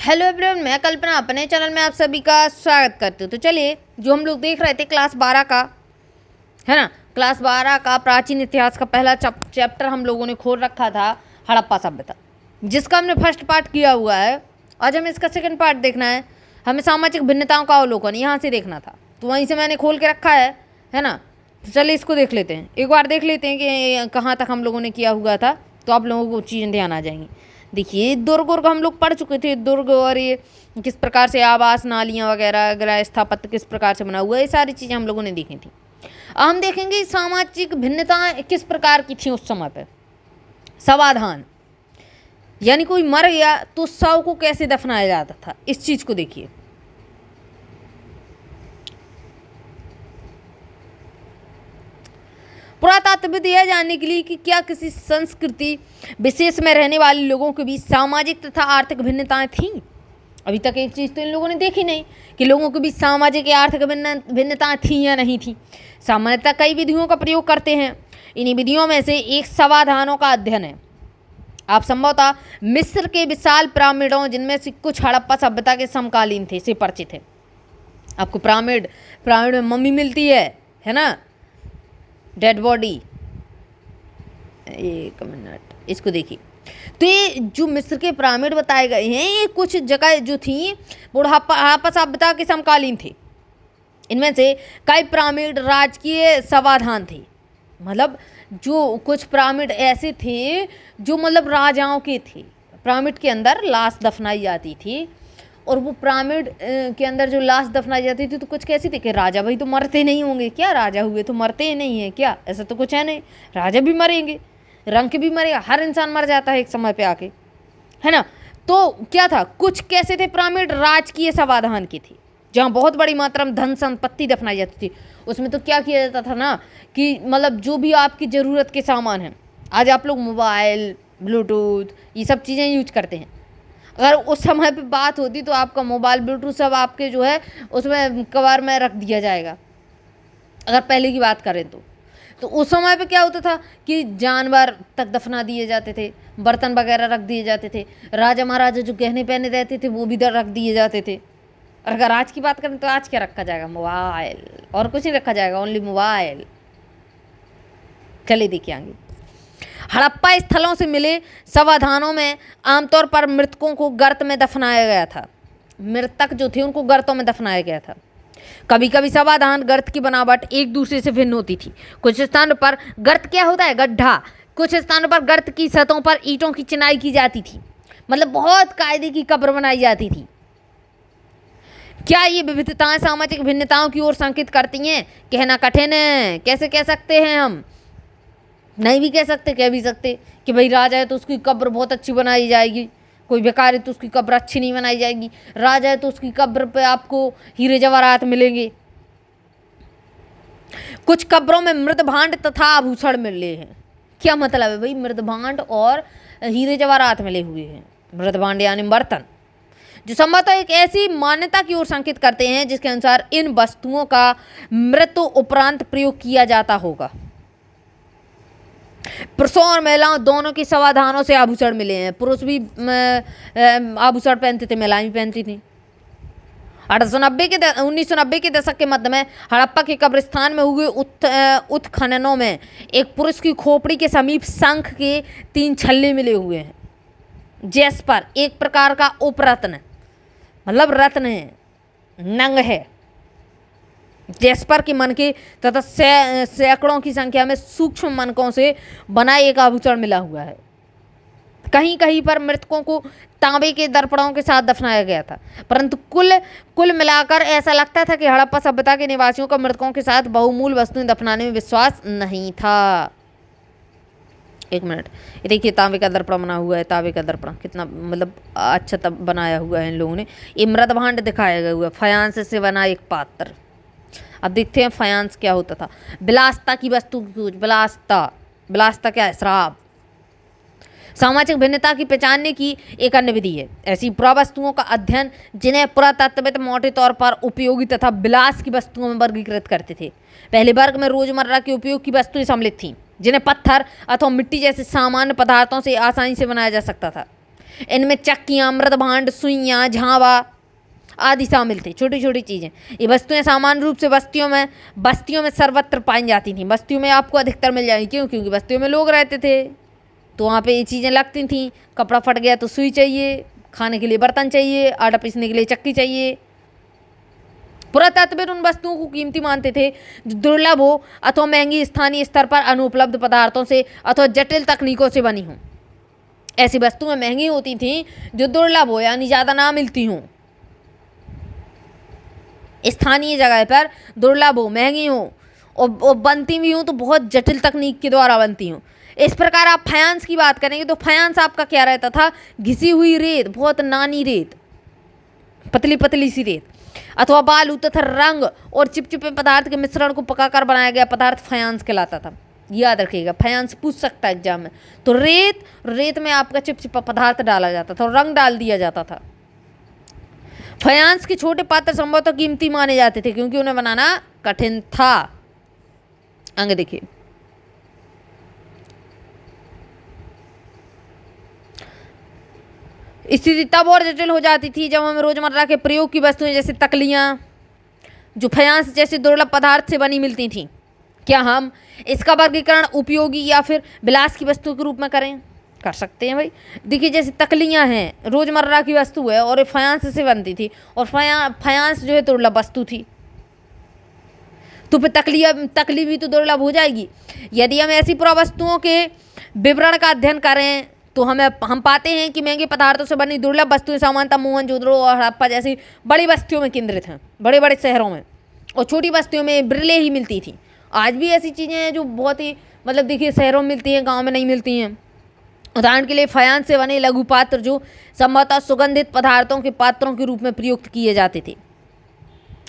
Hello everyone, मैं कल्पना अपने channel में आप सभी का स्वागत करती हूँ। तो चलिए, जो हम लोग देख रहे थे क्लास 12 का, है ना, क्लास 12 का प्राचीन इतिहास का पहला चैप्टर हम लोगों ने खोल रखा था, हड़प्पा सभ्यता, जिसका हमने फर्स्ट पार्ट किया हुआ है। आज हमें इसका सेकंड पार्ट देखना है। हमें सामाजिक भिन्नताओं का अवलोकन यहाँ से देखना था, तो वहीं से मैंने खोल के रखा है ना। तो चलिए इसको देख लेते हैं, एक बार देख लेते हैं कि कहाँ तक हम लोगों ने किया हुआ था, तो आप लोगों को चीज़ें ध्यान आ जाएंगी। देखिए, दुर्ग उर्ग हम लोग पढ़ चुके थे, दुर्ग और ये किस प्रकार से आवास, नालियाँ वगैरह वगैरह, स्थापत्य किस प्रकार से बना हुआ है, ये सारी चीज़ें हम लोगों ने देखी थी। अब हम देखेंगे सामाजिक भिन्नताएं किस प्रकार की थी उस समय पे। समाधान, यानी कोई मर गया तो शव को कैसे दफनाया जाता था, इस चीज़ को देखिए। पुरातत्वविद यह जानने के लिए कि क्या किसी संस्कृति विशेष में रहने वाले लोगों के बीच सामाजिक तथा आर्थिक भिन्नताएं थीं। अभी तक एक चीज़ तो इन लोगों ने देखी नहीं कि लोगों के बीच सामाजिक या आर्थिक भिन्नताएं थीं या नहीं थीं। सामान्यतः कई विधियों का प्रयोग करते हैं। इन्हीं विधियों में से एक समाधानों का अध्ययन है। आप संभवतः मिस्र के विशाल पिरामिडों, जिनमें से कुछ हड़प्पा सभ्यता के समकालीन थे, से परिचित है। आपको पिरामिड में मम्मी मिलती है ना, डेड बॉडी। एक मिनट, इसको देखिए। तो ये जो मिस्र के पिरामिड बताए गए हैं, ये कुछ जगह जो थी वो हड़प्पा सभ्यता के समकालीन थे। इनमें से कई पिरामिड राजकीय समाधान थे। मतलब जो कुछ पिरामिड ऐसे थे जो मतलब राजाओं के थे। पिरामिड के अंदर लाश दफनाई जाती थी, और वो पिरामिड के अंदर जो लाश दफनाई जाती थी तो कुछ कैसी थी कि राजा भाई तो मरते नहीं होंगे क्या, राजा हुए तो मरते ही नहीं हैं क्या, ऐसा तो कुछ है नहीं, राजा भी मरेंगे, रंक भी मरेगा, हर इंसान मर जाता है एक समय पे आके, है ना। तो क्या था, कुछ कैसे थे पिरामिड राजकीय समाधान की थी, जहाँ बहुत बड़ी मात्रा में धन संपत्ति दफनाई जाती थी। उसमें तो क्या किया जाता था ना कि मतलब जो भी आपकी ज़रूरत के सामान हैं, आज आप लोग मोबाइल, ब्लूटूथ, ये सब चीज़ें यूज करते हैं। अगर उस समय पे बात होती तो आपका मोबाइल, ब्लूटूथ सब आपके जो है उसमें कवर में रख दिया जाएगा, अगर पहले की बात करें तो उस समय पे क्या होता था कि जानवर तक दफना दिए जाते थे, बर्तन वगैरह रख दिए जाते थे, राजा महाराजा जो गहने पहने रहते थे वो भी रख दिए जाते थे। और अगर आज की बात करें तो आज क्या रखा जाएगा, मोबाइल, और कुछ नहीं रखा जाएगा, ओनली मोबाइल। चलिए देखिए आगे। हड़प्पा स्थलों से मिले समाधानों में आमतौर पर मृतकों को गर्त में दफनाया गया था। मृतक जो थे उनको गर्तों में दफनाया गया था। कभी कभी समाधान गर्त की बनावट एक दूसरे से भिन्न होती थी। कुछ स्थानों पर गर्त क्या होता है, गड्ढा। कुछ स्थानों पर गर्त की सतहों पर ईंटों की चिनाई की जाती थी। मतलब बहुत कायदे की कब्र बनाई जाती थी। क्या ये विविधताएं सामाजिक भिन्नताओं की ओर संकेत करती हैं? कहना कठिन है। कैसे कह सकते हैं हम? नहीं भी कह सकते, कह भी सकते कि भाई राजा है तो उसकी कब्र बहुत अच्छी बनाई जाएगी, कोई बेकार है तो उसकी कब्र अच्छी नहीं बनाई जाएगी, राजा है तो उसकी कब्र पे आपको हीरे जवाहरात मिलेंगे। कुछ कब्रों में मृद भांड तथा आभूषण मिले हैं। क्या मतलब है भाई, मृद भांड और हीरे जवाहरात मिले हुए हैं। मृद भांड यानी बर्तन, जो संभवतः एक ऐसी मान्यता की ओर संकेत करते हैं जिसके अनुसार इन वस्तुओं का मृत्यु उपरांत प्रयोग किया जाता होगा। पुरुषों और महिलाओं दोनों के समाधानों से आभूषण मिले हैं। पुरुष भी आभूषण पहनते थे, महिलाएं भी पहनती थी। 1990 के दशक के मध्य में हड़प्पा के कब्रिस्तान में हुए उत्खननों में एक पुरुष की खोपड़ी के समीप शंख के 3 छल्ले मिले हुए हैं। जैस्पर एक प्रकार का उपरत्न, मतलब रत्न है, नंग है। जैस्पर के मनके तथा सैकड़ों की संख्या में सूक्ष्म मनकों से बना एक आभूषण मिला हुआ है। कहीं कहीं पर मृतकों को तांबे के दर्पणों के साथ दफनाया गया था, परंतु कुल मिलाकर ऐसा लगता था कि हड़प्पा सभ्यता के निवासियों का मृतकों के साथ बहुमूल्य वस्तुएं दफनाने में विश्वास नहीं था। एक मिनट, ये देखिए तांबे का दर्पण बना हुआ है। तांबे का दर्पण कितना मतलब अच्छा तब बनाया हुआ है इन लोगों ने। ये मृद भांड दिखाया गया हुआ है, फायांस से बना एक पात्र। अब देखते हैं फायांस क्या होता था। विलासता की वस्तु, विलासता क्या है, शराब। सामाजिक भिन्नता की पहचानने की एक अन्य विधि है ऐसी पुरावस्तुओं का अध्ययन जिन्हें पुरातत्वविद मोटे तौर पर उपयोगी तथा विलास की वस्तुओं में वर्गीकृत करते थे। पहले वर्ग में रोजमर्रा के उपयोग की वस्तुएं सम्मिलित थीं, जिन्हें पत्थर अथवा मिट्टी जैसे सामान्य पदार्थों से आसानी से बनाया जा सकता था। इनमें चक्कियाँ, मृद भांड, सुइयाँ, झावा आदि शामिल थे। छोटी छोटी चीज़ें, ये वस्तुएं सामान्य रूप से बस्तियों में सर्वत्र पाई जाती थीं। बस्तियों में आपको अधिकतर मिल जाएंगी, क्यों? क्योंकि बस्तियों में लोग रहते थे, तो वहाँ पे ये चीज़ें लगती थीं। कपड़ा फट गया तो सुई चाहिए, खाने के लिए बर्तन चाहिए, आटा पीसने के लिए चक्की चाहिए। पुरातत्वविद उन वस्तुओं को कीमती मानते थे जो दुर्लभ हो अथवा महंगी, स्थानीय स्तर पर अनुपलब्ध पदार्थों से अथवा जटिल तकनीकों से बनी हों। ऐसी वस्तुएं महंगी होती थीं जो दुर्लभ हो, यानी ज़्यादा ना मिलती हों, स्थानीय जगह पर दुर्लभ हो, महंगी हो, और बनती भी हो तो बहुत जटिल तकनीक के द्वारा बनती हो। इस प्रकार आप फायांस की बात करेंगे तो फायांस आपका क्या रहता था? घिसी हुई रेत, बहुत नानी रेत, पतली पतली सी रेत, अथवा बालू तथा रंग और चिपचिपे पदार्थ के मिश्रण को पकाकर बनाया गया पदार्थ फायांस कहलाता था। याद रखिएगा, फायांस पूछ सकता है एग्जाम में। तो रेत में आपका चिपचिपा पदार्थ डाला जाता था और रंग डाल दिया जाता था। फायांस के छोटे पात्र संभवतः कीमती माने जाते थे क्योंकि उन्हें बनाना कठिन था। अंग देखिए, स्थिति तब और जटिल हो जाती थी जब हमें रोजमर्रा के प्रयोग की वस्तुएं जैसे तकलियां, जो फायांस जैसे दुर्लभ पदार्थ से बनी मिलती थीं, क्या हम इसका वर्गीकरण उपयोगी या फिर विलास की वस्तु के रूप में करें? कर सकते हैं भाई। देखिए, जैसे तकलियां हैं, रोजमर्रा की वस्तु है और ये फायांस से बनती थी, और फायांस जो है दुर्लभ वस्तु थी, तो फिर तकली भी तो दुर्लभ हो जाएगी। यदि हम ऐसी पुरावस्तुओं के विवरण का अध्ययन करें तो हम पाते हैं कि महंगे पदार्थों से बनी दुर्लभ वस्तुएं सामान्यतः मोहनजोदड़ो और हड़प्पा जैसी बड़ी बस्तियों में केंद्रित हैं, बड़े बड़े शहरों में, और छोटी बस्तियों में बिरले ही मिलती थी। आज भी ऐसी चीज़ें हैं जो बहुत ही मतलब देखिए शहरों में मिलती हैं, गाँव में नहीं मिलती हैं। उदाहरण के लिए फायांस से बने लघु पात्र जो संभवतः सुगंधित पदार्थों के पात्रों के रूप में प्रयुक्त किए जाते थे,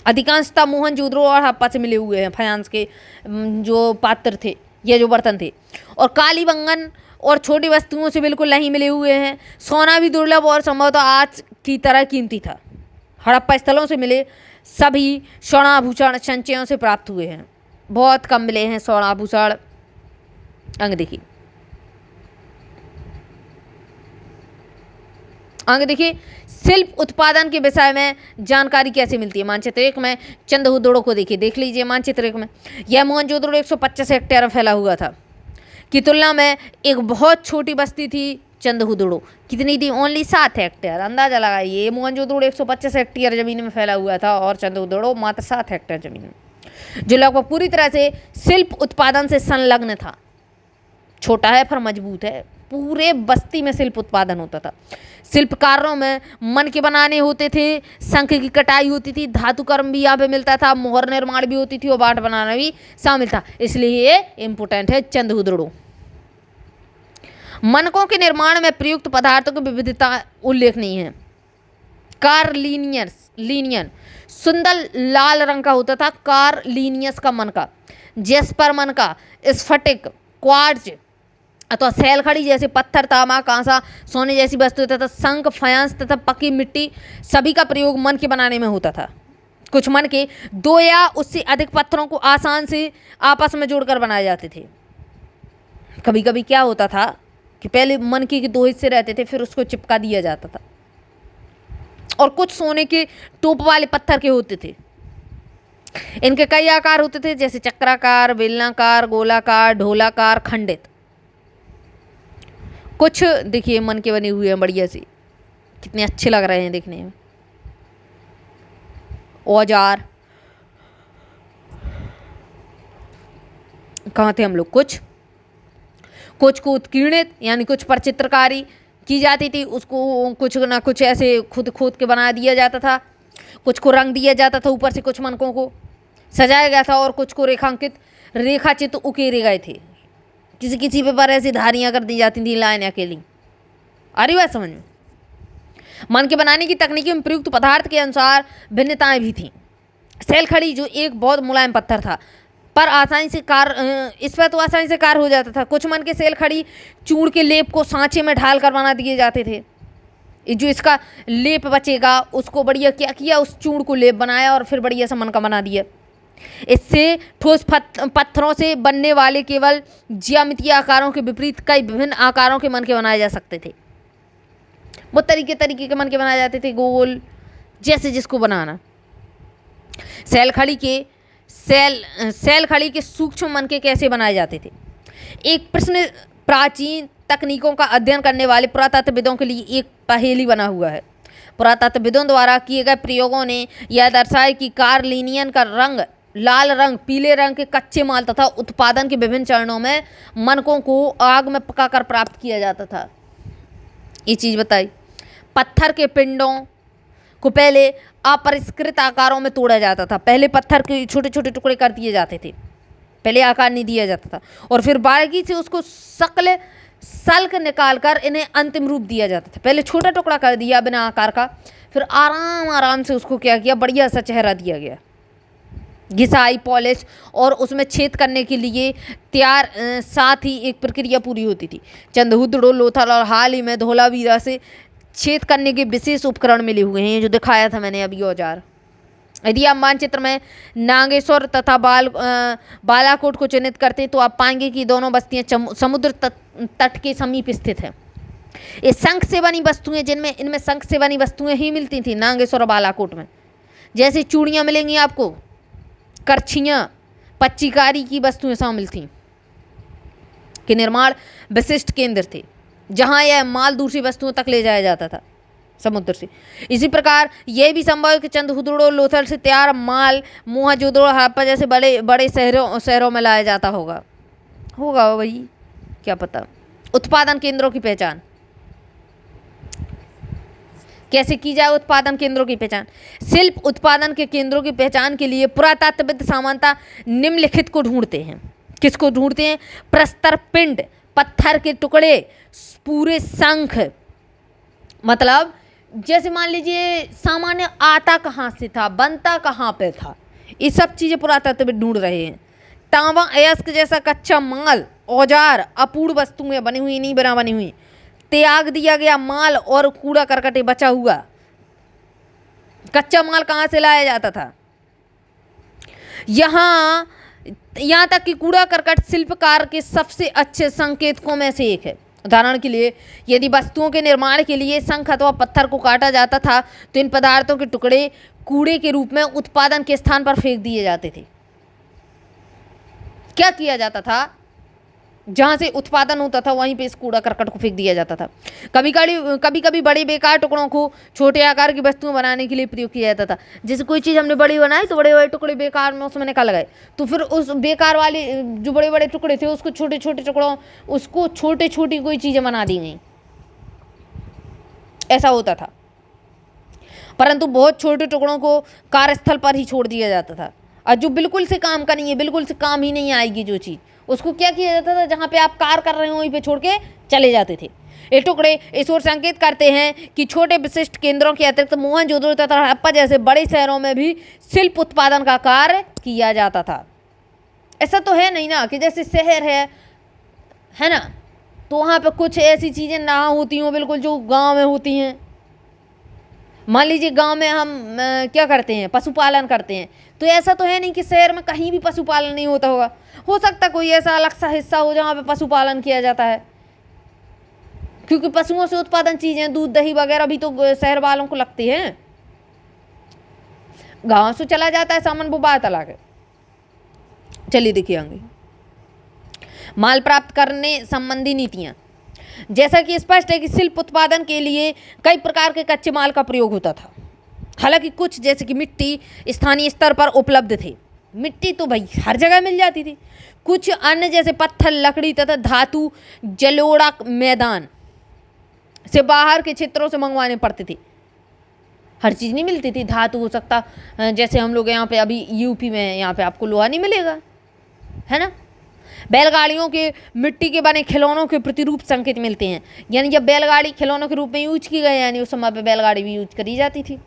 अधिकांशतः मोहनजोदड़ो और हड़प्पा से मिले हुए हैं। फायांस के जो पात्र थे या जो बर्तन थे, और कालीबंगन और छोटी वस्तुओं से बिल्कुल नहीं मिले हुए हैं। सोना भी दुर्लभ और संभवतः आज की तरह कीमती था। हड़प्पा स्थलों से मिले सभी स्वर्णाभूषण संचयों से प्राप्त हुए हैं, बहुत कम मिले हैं स्वर्णाभूषण। अंग देखिए, शिल्प उत्पादन के विषय में जानकारी कैसे मिलती है? मानचित्र 1 में चंद्रहुदड़ो को देखिए, देख लीजिए मानचित्र 1 में। यह मोहनजोदड़ो 125 हेक्टेयर में फैला हुआ था की तुलना में एक बहुत छोटी बस्ती थी चंद्रहुदड़ो। कितनी थी? Only 7 hectare. अंदाजा लगाइए, मोहनजोदड़ो 125 हेक्टेयर जमीन में फैला हुआ था और चंद्रहुदड़ो मात्र 7 हेक्टेयर जमीन में, जो लगभग पूरी तरह से शिल्प उत्पादन से संलग्न था। छोटा है पर मजबूत है। पूरे बस्ती में शिल्प उत्पादन होता था। शिल्पकारों में मन के बनाने होते थे, शंख की कटाई होती थी, धातु कर्म भी यहाँ पे मिलता था, मोहर निर्माण भी होती थी और बाट बनाना भी शामिल था। इसलिए ये इम्पोर्टेंट है चंद्रहुदड़ो। मनकों के निर्माण में प्रयुक्त पदार्थों की विविधता उल्लेखनीय है। कार्लिनियन सुंदर लाल रंग का होता था, कार्लिनियस का मन का, जेस्पर मन का, स्फटिक, क्वार्ट्ज अथवा सैलखड़ी जैसे पत्थर, तांबा, कांसा, सोने जैसी वस्तु तथा शंख, फायांस तथा पक्की मिट्टी, सभी का प्रयोग मन के बनाने में होता था। कुछ मन के 2 या उससे अधिक पत्थरों को आसान से आपस में जोड़कर बनाए जाते थे। कभी कभी क्या होता था कि पहले मन के 2 हिस्से रहते थे, फिर उसको चिपका दिया जाता था, और कुछ सोने के टोप वाले पत्थर के होते थे। इनके कई आकार होते थे, जैसे चक्राकार, बेलनाकार, गोलाकार, ढोलाकार, खंडित। कुछ देखिए मन के बने हुए हैं बढ़िया से, कितने अच्छे लग रहे हैं देखने में। औजार, कहाँ थे हम लोग? कुछ को उत्कीर्णित यानी कुछ पर चित्रकारी की जाती थी, उसको कुछ ना कुछ ऐसे खुद खोद के बना दिया जाता था। कुछ को रंग दिया जाता था, ऊपर से कुछ मनकों को सजाया गया था, और कुछ को रेखाचित्र उकेरे गए थे। किसी किसी पे पर ऐसी धारियाँ कर दी जाती थी, लाइन अकेली। आ रही बात समझ में? मन के बनाने की तकनीकी में प्रयुक्त पदार्थ के अनुसार भिन्नताएं भी थीं। सैलखड़ी जो एक बहुत मुलायम पत्थर था, पर इस पर तो आसानी से कार्य हो जाता था। कुछ मन के सैलखड़ी चूड़ के लेप को सांचे में ढाल कर बना दिए जाते थे। जो इसका लेप बचेगा उसको बढ़िया क्या किया, उस चूड़ को लेप बनाया और फिर बढ़िया सा मन का बना दिया। इससे ठोस पत्थरों से बनने वाले केवल ज्यामितीय आकारों के विपरीत कई विभिन्न आकारों के मन के बनाए जा सकते थे। वो तरीके तरीके के मन के बनाए जाते थे, गोल, जैसे जिसको बनाना। सेल खड़ी के सूक्ष्म मन के कैसे बनाए जाते थे। एक प्रश्न प्राचीन तकनीकों का अध्ययन करने वाले पुरातत्वविदों के लिए एक पहेली बना हुआ है। पुरातत्वविदों द्वारा किए गए प्रयोगों ने यह दर्शाया कि कार्लिनियन का रंग, लाल रंग, पीले रंग के कच्चे माल तथा उत्पादन के विभिन्न चरणों में मनकों को आग में पकाकर प्राप्त किया जाता था। ये चीज़ बताई। पत्थर के पिंडों को पहले अपरिष्कृत आकारों में तोड़ा जाता था। पहले पत्थर के छोटे छोटे टुकड़े कर दिए जाते थे, पहले आकार नहीं दिया जाता था, और फिर बारीकी से उसको सल्क निकाल कर इन्हें अंतिम रूप दिया जाता था। पहले छोटा टुकड़ा कर दिया बिना आकार का, फिर आराम आराम से उसको क्या किया, बढ़िया सा चेहरा दिया गया, घिसाई, पॉलिश और उसमें छेद करने के लिए तैयार। साथ ही एक प्रक्रिया पूरी होती थी। चंदहुदड़ो, लोथल और हाल ही में धोलावीरा से छेद करने के विशेष उपकरण मिले हुए हैं, जो दिखाया था मैंने अभी औजार। यदि आप मानचित्र में नागेश्वर तथा बालाकोट को चिन्हित करते हैं तो आप पाएंगे कि दोनों बस्तियां समुद्र तट के समीप स्थित हैं। ये शंख से बनी वस्तुएं, जिनमें इनमें शंख से बनी वस्तुएं ही मिलती थी नागेश्वर और बालाकोट में। जैसे चूड़ियाँ मिलेंगी आपको, करछियाँ, पच्चीकारी की वस्तुएं शामिल थीं, के निर्माण विशिष्ट केंद्र थे जहां यह माल दूसरी वस्तुओं तक ले जाया जाता था समुद्र से। इसी प्रकार यह भी संभव है कि चंदहुदड़ो, लोथल से तैयार माल मोहनजोदड़ो, हड़प्पा जैसे बड़े बड़े शहरों में लाया जाता होगा भाई, क्या पता। उत्पादन केंद्रों की पहचान कैसे की जाए। उत्पादन केंद्रों की पहचान। शिल्प उत्पादन के केंद्रों की पहचान के लिए पुरातत्वविद सामान्यतः निम्नलिखित को ढूंढते हैं। किसको ढूंढते हैं? प्रस्तर पिंड, पत्थर के टुकड़े, पूरे शंख, मतलब जैसे मान लीजिए सामान्य आता कहाँ से था, बनता कहाँ पे था, ये सब चीज़ें पुरातत्वविद ढूंढ रहे हैं। तांबा अयस्क जैसा कच्चा माल, औजार, अपूर्ण वस्तुएं, बनी हुई नहीं बनी हुई, त्याग दिया गया माल और कूड़ा करकटे बचा हुआ। कच्चा माल कहाँ से लाया जाता था? यहाँ तक कि कूड़ा करकट शिल्पकार के सबसे अच्छे संकेतकों में से एक है। उदाहरण के लिए, यदि वस्तुओं के निर्माण के लिए शंख अथवा पत्थर को काटा जाता था तो इन पदार्थों के टुकड़े कूड़े के रूप में उत्पादन के स्थान पर फेंक दिए जाते थे। क्या किया जाता था? जहां से उत्पादन होता था वहीं पे इस कूड़ा करकट को फेंक दिया जाता था। कभी कभी बड़े बेकार टुकड़ों को छोटे आकार की वस्तुएं बनाने के लिए प्रयोग किया जाता था। जैसे कोई चीज़ हमने बड़ी बनाई तो बड़े बड़े टुकड़े बेकार में उसमें निकाल गए, तो फिर उस बेकार वाले जो बड़े बड़े टुकड़े थे उसको छोटे छोटे टुकड़ों, उसको छोटी छोटी कोई चीज़ें बना दी गई, ऐसा होता था। परंतु बहुत छोटे टुकड़ों को कार्यस्थल पर ही छोड़ दिया जाता था, और जो बिल्कुल से काम का नहीं है, बिल्कुल से काम ही नहीं आएगी जो चीज़, उसको क्या किया जाता था? जहाँ पे आप कार्य कर रहे हो वहीं पे छोड़ के चले जाते थे। ये टुकड़े इस ओर संकेत करते हैं कि छोटे विशिष्ट केंद्रों के अतिरिक्त मोहनजोदड़ो तथा हड़प्पा जैसे बड़े शहरों में भी शिल्प उत्पादन का कार्य किया जाता था। ऐसा तो है नहीं ना कि जैसे शहर है ना, तो वहाँ पे कुछ ऐसी चीज़ें ना होती हों बिल्कुल जो गाँव में होती हैं। मान लीजिए गांव में हम क्या करते हैं, पशुपालन करते हैं, तो ऐसा तो है नहीं कि शहर में कहीं भी पशुपालन नहीं होता होगा। हो सकता कोई ऐसा अलग सा हिस्सा हो जहाँ पे पशुपालन किया जाता है, क्योंकि पशुओं से उत्पादन चीज़ें, दूध दही वगैरह भी तो शहर वालों को लगती हैं। गांव से चला जाता है सामान, वो बात अलग है। चलिए देखिए आगे, माल प्राप्त करने संबंधी नीतियाँ। जैसा कि स्पष्ट है कि शिल्प उत्पादन के लिए कई प्रकार के कच्चे माल का प्रयोग होता था। हालांकि कुछ जैसे कि मिट्टी स्थानीय स्तर पर उपलब्ध थे, मिट्टी तो भाई हर जगह मिल जाती थी। कुछ अन्य जैसे पत्थर, लकड़ी तथा धातु जलोढ़ा मैदान से बाहर के क्षेत्रों से मंगवाने पड़ते थे। हर चीज़ नहीं मिलती थी। धातु हो सकता, जैसे हम लोग यहाँ पे अभी यूपी में, यहाँ पे आपको लोहा नहीं मिलेगा, है ना। बैलगाड़ियों के मिट्टी के बने खिलौनों के प्रतिरूप संकेत मिलते हैं, यानी जब बैलगाड़ी खिलौनों के रूप में यूज की गई, यानी उस समय पे बैलगाड़ी भी यूज करी जाती थी।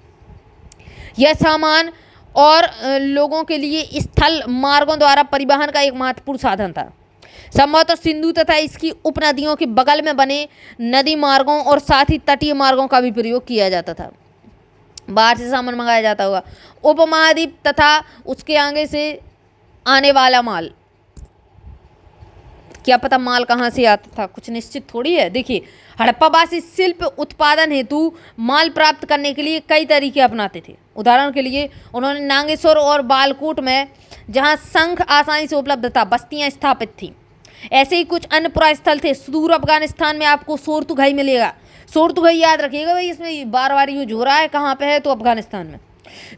यह सामान और लोगों के लिए स्थल मार्गों द्वारा परिवहन का एक महत्वपूर्ण साधन था। संभवतः सिंधु तथा इसकी उपनदियों के बगल में बने नदी मार्गों और साथ ही तटीय मार्गों का भी प्रयोग किया जाता था। बाहर से सामान मंगाया जाता होगा। उपमहाद्वीप तथा उसके आगे से आने वाला माल क्या पता माल कहाँ से आता था, कुछ निश्चित थोड़ी है। देखिए, हड़प्पावासी शिल्प उत्पादन हेतु माल प्राप्त करने के लिए कई तरीके अपनाते थे। उदाहरण के लिए उन्होंने नागेश्वर और बालकोट में, जहाँ शंख आसानी से उपलब्ध था, बस्तियाँ स्थापित थीं। ऐसे ही कुछ अन्य पुरास्थल थे। सुदूर अफगानिस्तान में आपको सोरतुघई मिलेगा। सोरतुघई याद रखिएगा भाई, इसमें बार बार यूज हो रहा है, कहाँ पे है तो अफगानिस्तान में,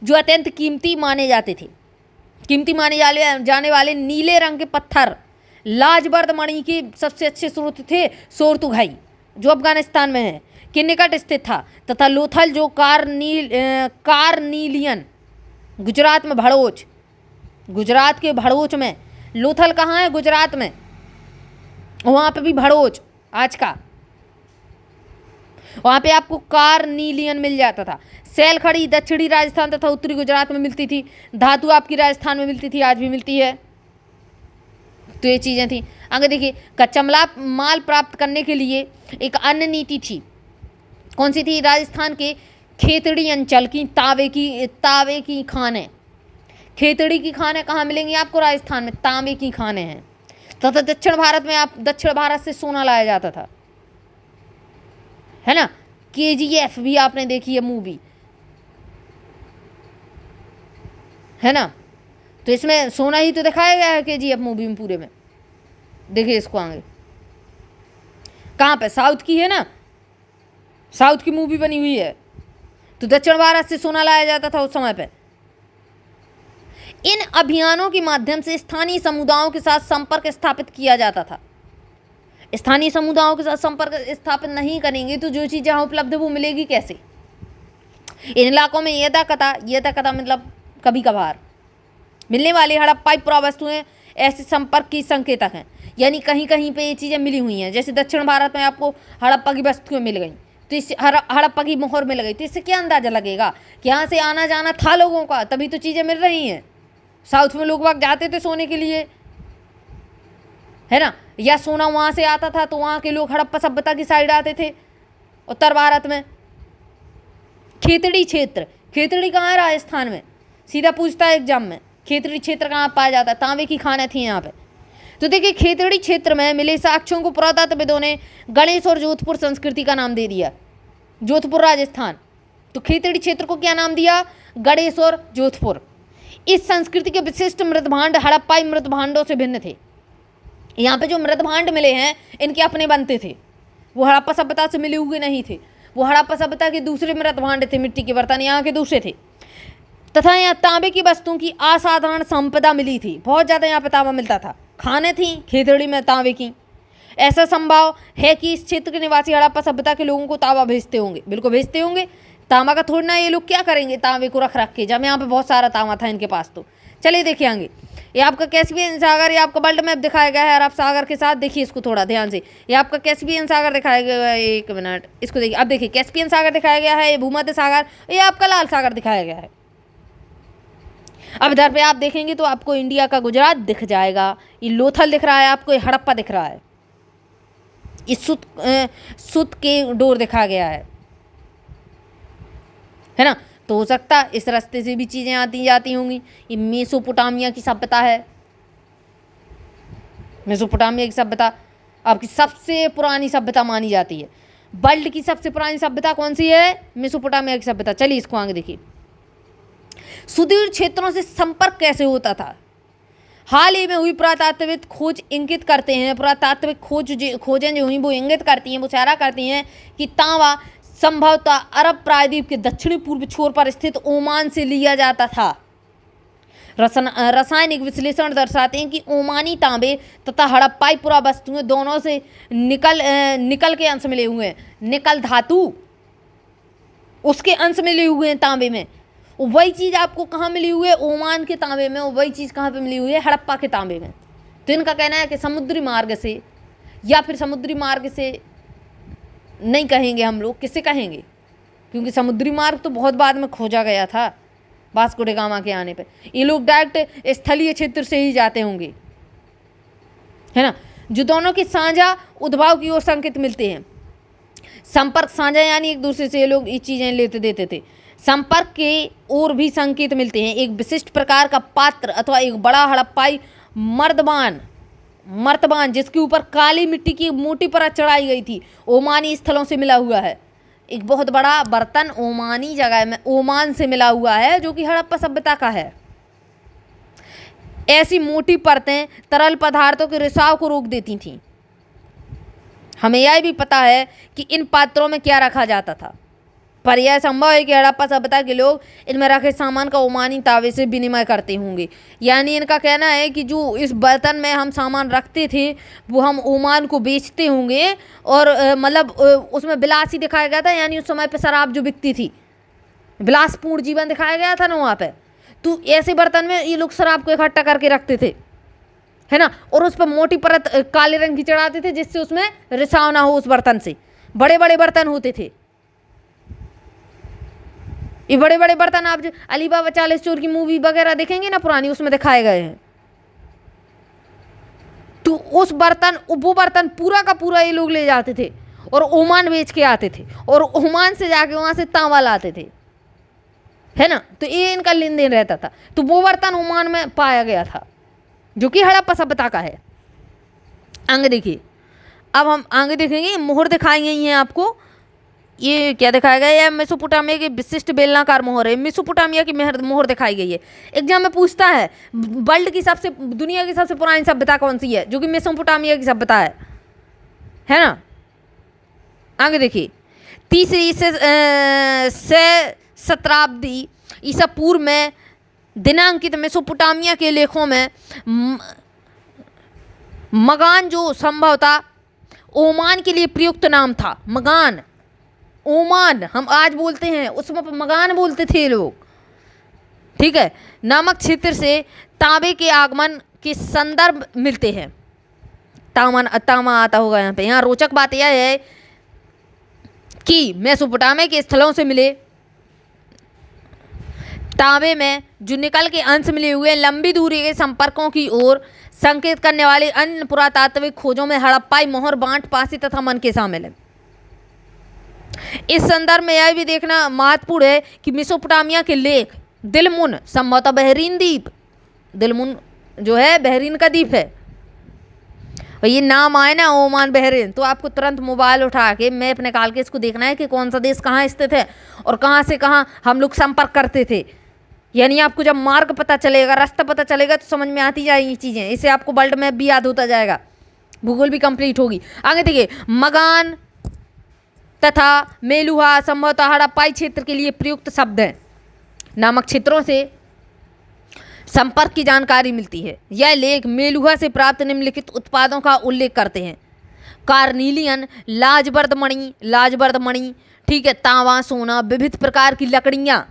जो अत्यंत कीमती माने जाते थे। कीमती माने जाने वाले नीले रंग के पत्थर लाजवर्द मणि के सबसे अच्छे स्रोत थे सोरतुघई, जो अफगानिस्तान में है, के निकट स्थित था, तथा लोथल जो कार्निलियन गुजरात में, भड़ोच गुजरात के भड़ोच में, लोथल कहाँ है गुजरात में, वहाँ पे भी भड़ोच आज का, वहाँ पे आपको कार्निलियन मिल जाता था। सैल खड़ी दक्षिणी राजस्थान तथा उत्तरी गुजरात में मिलती थी। धातु आपकी राजस्थान में मिलती थी, आज भी मिलती है। तो ये चीज़ें थी। आगे देखिए, कच्चा माल प्राप्त करने के लिए एक अन्य नीति थी। कौन सी थी? राजस्थान के खेतड़ी अंचल की तांबे की खानें। खेतड़ी की खानें कहाँ मिलेंगी आपको? राजस्थान में तांबे की खानें हैं। तथा दक्षिण भारत में दक्षिण भारत से सोना लाया जाता था, है ना। KGF भी आपने देखी है मूवी, है ना। तो इसमें सोना ही तो दिखाया गया है KGF मूवी में पूरे में। देखिए इसको आगे, कहाँ पे? साउथ की है ना, साउथ की मूवी बनी हुई है। तो दक्षिण भारत से सोना लाया जाता था उस समय पे। इन अभियानों के माध्यम से स्थानीय समुदायों के साथ संपर्क स्थापित किया जाता था। स्थानीय समुदायों के साथ संपर्क स्थापित नहीं करेंगे तो जो चीज़ जहाँ उपलब्ध है वो मिलेगी कैसे? इन इलाकों में यदा मतलब कभी कभार मिलने वाली हड़प्पाई पुरावस्तुएं ऐसे संपर्क की संकेतक हैं। यानी कहीं कहीं पे ये चीज़ें मिली हुई हैं। जैसे दक्षिण भारत में आपको हड़प्पा की वस्तुएं मिल गई, तो इससे हड़प्पा की मोहर मिल गई, तो इससे क्या अंदाज़ा लगेगा कि यहाँ से आना जाना था लोगों का, तभी तो चीज़ें मिल रही हैं। साउथ में लोग वक्त जाते थे सोने के लिए, है ना, या सोना वहाँ से आता था तो वहाँ के लोग हड़प्पा सभ्यता की साइड आते थे। उत्तर भारत में खेतड़ी क्षेत्र, खेतड़ी कहाँ है? राजस्थान में। सीधा पूछता है एग्जाम में, खेतड़ी क्षेत्र कहाँ पाया जाता है? तांबे की खानें थी यहाँ पे। तो देखिए, खेतड़ी क्षेत्र में मिले साक्ष्यों को पुरातत्वविदों ने गणेश और जोधपुर संस्कृति का नाम दे दिया। जोधपुर राजस्थान, तो खेतड़ी क्षेत्र को क्या नाम दिया? गणेश और जोधपुर। इस संस्कृति के विशिष्ट मृदभांड हड़प्पाई मृदभांडों से भिन्न थे। यहाँ पे जो मृदभांड मिले हैं इनके अपने बनते थे, वो हड़प्पा सभ्यता से मिले हुए नहीं थे। वो हड़प्पा सभ्यता के दूसरे मृदभांड थे, मिट्टी के बर्तन यहाँ के दूसरे थे। तथा यहाँ तांबे की वस्तुओं की असाधारण संपदा मिली थी। बहुत ज़्यादा यहाँ पे तांबा मिलता था। खाने थी खेतड़ी में तांबे की। ऐसा संभव है कि इस क्षेत्र के निवासी हड़प्पा सभ्यता के लोगों को तांबा भेजते होंगे। बिल्कुल भेजते होंगे। तांबा का थोड़ा ना ये लोग क्या करेंगे, तांबे को रख के, जब यहाँ पे बहुत सारा तांबा था इनके पास। तो चलिए देखिए आगे, ये आपका कैस्पियन सागर, ये आपका वर्ल्ड मैप दिखाया गया है अरब सागर के साथ। देखिए इसको थोड़ा ध्यान से, ये आपका कैस्पियन सागर दिखाया गया है। एक मिनट, इसको देखिए। अब देखिए, कैस्पियन सागर दिखाया गया है, ये भूमध्य सागर, ये आपका लाल सागर दिखाया गया है। अब इधर पे आप देखेंगे तो आपको इंडिया का गुजरात दिख जाएगा। ये लोथल दिख रहा है आपको, ये हड़प्पा दिख रहा है, इस सुत के डोर दिखा गया है ना। तो हो सकता है इस रास्ते से भी चीज़ें आती जाती होंगी। ये मेसोपोटामिया की सभ्यता है। मेसोपोटामिया की सभ्यता आपकी सबसे पुरानी सभ्यता मानी जाती है। वर्ल्ड की सबसे पुरानी सभ्यता कौन सी है? मेसोपोटामिया की सभ्यता। चलिए इसको आगे देखिए। सुदूर क्षेत्रों से संपर्क कैसे होता था? हाल ही में हुई पुरातात्विक खोज इंगित करते हैं, पुरातात्विक खोजें जो हुई वो इंगित करती हैं, वो इशारा करती हैं कि तांबा संभवतः अरब प्रायद्वीप के दक्षिणी पूर्व छोर पर स्थित ओमान से लिया जाता था। रासायनिक विश्लेषण दर्शाते हैं कि ओमानी तांबे तथा हड़प्पाई पुरावस्तुएं दोनों से निकल के अंश मिले हुए हैं। निकल धातु, उसके अंश मिले हुए हैं तांबे में। वही चीज़ आपको कहाँ मिली हुई है? ओमान के तांबे में। वही चीज़ कहाँ पे मिली हुई है? हड़प्पा के तांबे में। तो इनका कहना है कि समुद्री मार्ग से, या फिर समुद्री मार्ग से नहीं कहेंगे हम लोग, किससे कहेंगे? क्योंकि समुद्री मार्ग तो बहुत बाद में खोजा गया था वास्को डी गामा के आने पे। ये लोग डायरेक्ट स्थलीय क्षेत्र से ही जाते होंगे, है ना, जो दोनों की साझा उद्भव की ओर संकेत मिलते हैं। संपर्क साझा यानी एक दूसरे से ये लोग ये चीज़ें लेते देते थे। संपर्क के ओर भी संकेत मिलते हैं। एक विशिष्ट प्रकार का पात्र अथवा एक बड़ा हड़प्पाई मर्दबान मर्तबान जिसके ऊपर काली मिट्टी की मोटी परत चढ़ाई गई थी, ओमानी स्थलों से मिला हुआ है। एक बहुत बड़ा बर्तन ओमानी जगह में ओमान से मिला हुआ है, जो कि हड़प्पा सभ्यता का है। ऐसी मोटी परतें तरल पदार्थों के रिसाव को रोक देती थीं। हमें यह भी पता है कि इन पात्रों में क्या रखा जाता था, पर यह संभव है कि हड़प्पा सभ्यता के लोग इनमें रखे सामान का ओमानी तावे से विनिमय करते होंगे। यानी इनका कहना है कि जो इस बर्तन में हम सामान रखते थे वो हम ओमान को बेचते होंगे, और मतलब उसमें विलासी दिखाया गया था। यानी उस समय पे शराब जो बिकती थी, विलासपूर्ण जीवन दिखाया गया था ना वहाँ पे, तो ऐसे बर्तन में ये लोग शराब को इकट्ठा करके रखते थे, है ना, और उस पर मोटी परत काले रंग की चढ़ाते थे जिससे उसमें रिसाव ना हो उस बर्तन से। बड़े बड़े बर्तन होते थे ये, बड़े बड़े बर्तन आप जो अली बाबा 40 चोर की मूवी वगैरह देखेंगे ना पुरानी, उसमें दिखाए गए हैं। तो वो बर्तन पूरा का पूरा ये लोग ले जाते थे और ओमान बेच के आते थे, और ओमान से जाके वहां से तांबा लाते थे, है ना। तो ये इनका लेन देन रहता था। तो वो बर्तन ओमान में पाया गया था, जो कि हड़प्पा सभ्यता का है। अंग देखिए, अब हम आगे देखेंगे, मोहर दिखाई गई हैं आपको। ये क्या दिखाया गया है? यह मेसोपोटामिया की विशिष्ट बेलनाकार मोहर है। मेसोपोटामिया की मोहर दिखाई गई है। एग्जाम में पूछता है वर्ल्ड की दुनिया की सबसे पुरानी सभ्यता कौन सी है, जो कि मेसोपोटामिया की सभ्यता है ना। आगे देखिए, 3वीं से 17वीं ईसा पूर्व में दिनांकित मेसोपोटामिया के लेखों में मगान, जो संभवतः ओमान के लिए प्रयुक्त नाम था। मगान, ओमान हम आज बोलते हैं, उसमें मगान बोलते थे लोग, ठीक है, नामक क्षेत्र से तांबे के आगमन के संदर्भ मिलते हैं। तामा आता होगा यहाँ पे। यहाँ रोचक बात यह है कि मेसोपोटामिया के स्थलों से मिले तांबे में जो निकल के अंश मिले हुए लंबी दूरी के संपर्कों की ओर संकेत करने वाले अन्य पुरातात्विक खोजों में हड़प्पाई मोहर, बांट, पासी तथा मनके शामिल है। इस संदर्भ में यह भी देखना महत्वपूर्ण है कि मेसोपोटामिया के लेख दिलमुन, संभवतः बहरीन द्वीप, दिलमुन जो है बहरीन का द्वीप है, और ये नाम आए ना ओमान, बहरीन, तो आपको तुरंत मोबाइल उठा के मैप निकाल के इसको देखना है कि कौन सा देश कहाँ स्थित है और कहाँ से कहाँ हम लोग संपर्क करते थे। यानी आपको जब मार्ग पता चलेगा, रास्ता पता चलेगा, तो समझ में आती जाएगी चीज़ें। इससे आपको वर्ल्ड मैप भी याद होता जाएगा, भूगोल भी कंप्लीट होगी। आगे देखिए, मगान तथा मेलुहा संभवतः हड़प्पाई क्षेत्र के लिए प्रयुक्त शब्द हैं। नामक क्षेत्रों से संपर्क की जानकारी मिलती है। यह लेख मेलुहा से प्राप्त निम्नलिखित उत्पादों का उल्लेख करते हैं: कार्निलियन, लाजवर्द मणि, ठीक है, तांबा, सोना, विविध प्रकार की लकड़ियाँ।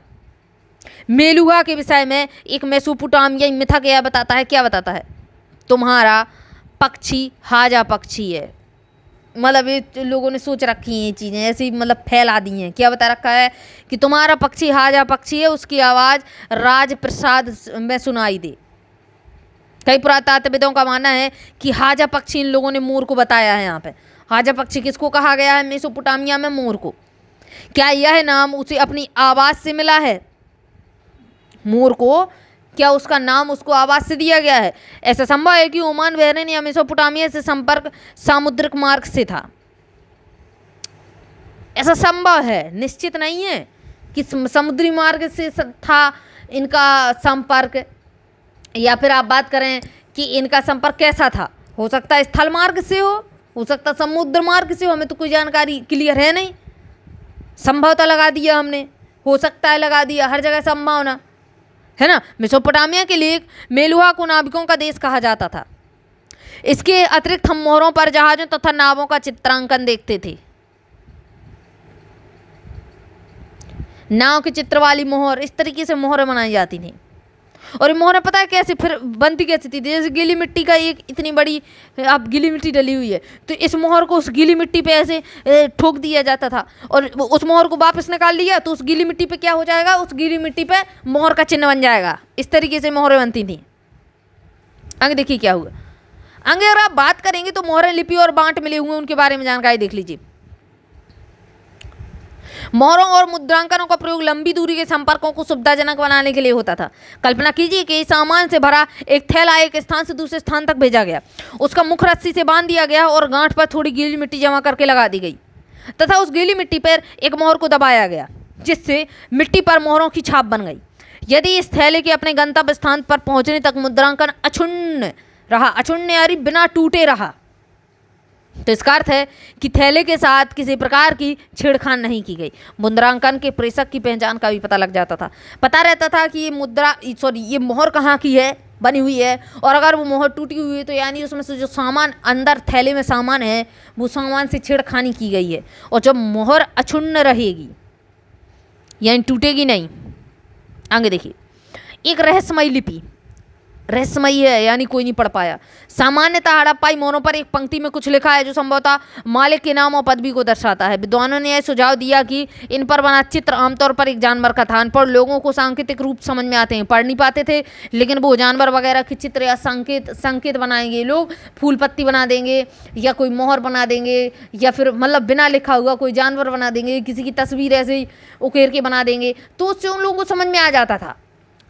मेलुहा के विषय में एक मेसोपोटामियाई मिथक यह बताता है, क्या बताता है? तुम्हारा पक्षी हाजा पक्षी है। मतलब ये लोगों ने सोच रखी हैं ये चीज़ें, ऐसी मतलब फैला दी हैं। क्या बता रखा है कि तुम्हारा पक्षी हाजा पक्षी है, उसकी आवाज़ राजप्रसाद में सुनाई दे। कई पुरातात्विदों का मानना है कि हाजा पक्षी इन लोगों ने मोर को बताया है। यहाँ पे हाजा पक्षी किसको कहा गया है? मेसोपोटामिया में मोर को। क्या यह नाम उसे अपनी आवाज़ से मिला है? मोर को क्या उसका नाम उसको आवाज़ से दिया गया है? ऐसा संभव है कि ओमान, बहरीन या मेसोपोटामिया से संपर्क सामुद्रिक मार्ग से था। ऐसा संभव है, निश्चित नहीं है कि समुद्री मार्ग से था इनका संपर्क, या फिर आप बात करें कि इनका संपर्क कैसा था। हो सकता है स्थल मार्ग से हो सकता समुद्र मार्ग से हो, हमें तो कोई जानकारी क्लियर है नहीं। संभवतः लगा दिया हमने, हो सकता है लगा दिया, हर जगह संभावना है ना। मेसोपोटामिया के लिए मेलुहा को नाविकों का देश कहा जाता था। इसके अतिरिक्त हम मोहरों पर जहाजों तथा नावों का चित्रांकन देखते थे। नाव के चित्र वाली मोहर, इस तरीके से मोहरें बनाई जाती थी। और ये मोहरें पता है कैसे फिर बनती कैसी थी? जैसे गीली मिट्टी का एक इतनी बड़ी अब गीली मिट्टी डली हुई है, तो इस मोहर को उस गीली मिट्टी पे ऐसे ठोक दिया जाता था, और उस मोहर को वापस निकाल लिया तो उस गीली मिट्टी पे क्या हो जाएगा? उस गीली मिट्टी पे मोहर का चिन्ह बन जाएगा। इस तरीके से मोहरें बनती थी। आगे देखिए क्या हुआ। आगे अगर आप बात करेंगे तो मोहरें लिपि और बांट मिले हुए उनके बारे में जानकारी देख लीजिए। मोहरों और मुद्रांकनों का प्रयोग लंबी दूरी के संपर्कों को सुविधाजनक बनाने के लिए होता था। कल्पना कीजिए कि सामान से भरा एक थैला एक स्थान से दूसरे स्थान तक भेजा गया, उसका मुख रस्सी से बांध दिया गया और गांठ पर थोड़ी गीली मिट्टी जमा करके लगा दी गई तथा उस गीली मिट्टी पर एक मोहर को दबाया गया, जिससे मिट्टी पर मोहरों की छाप बन गई। यदि इस थैले के अपने गंतव्य स्थान पर पहुंचने तक मुद्रांकन अक्षुण्ण रहा, अक्षुण्ण यानी बिना टूटे रहा, तो इसका अर्थ है कि थैले के साथ किसी प्रकार की छेड़खान नहीं की गई। मुद्रांकन के प्रेषक की पहचान का भी पता लग जाता था, पता रहता था कि ये मोहर कहाँ की है, बनी हुई है, और अगर वो मोहर टूटी हुई है तो यानी उसमें से जो सामान अंदर थैले में सामान है वो सामान से छेड़खानी की गई है। और जब मोहर अक्षुण्ण रहेगी यानी टूटेगी नहीं। आगे देखिए, एक रहस्यमयी लिपि, रहस्यमयी है यानी कोई नहीं पढ़ पाया। सामान्यतः हड़प्पाई मोहरों पर एक पंक्ति में कुछ लिखा है जो संभवतः मालिक के नाम और पदवी को दर्शाता है। विद्वानों ने यह सुझाव दिया कि इन पर बना चित्र आमतौर पर एक जानवर का था। अनपढ़ लोगों को सांकेतिक रूप समझ में आते हैं, पढ़ नहीं पाते थे, लेकिन वो जानवर वगैरह के चित्र या संकेत बनाएंगे, लोग फूल पत्ती बना देंगे या कोई मोहर बना देंगे या फिर मतलब बिना लिखा हुआ कोई जानवर बना देंगे, किसी की तस्वीर ऐसे ही उकेर के बना देंगे, तो उससे उन लोगों को समझ में आ जाता था।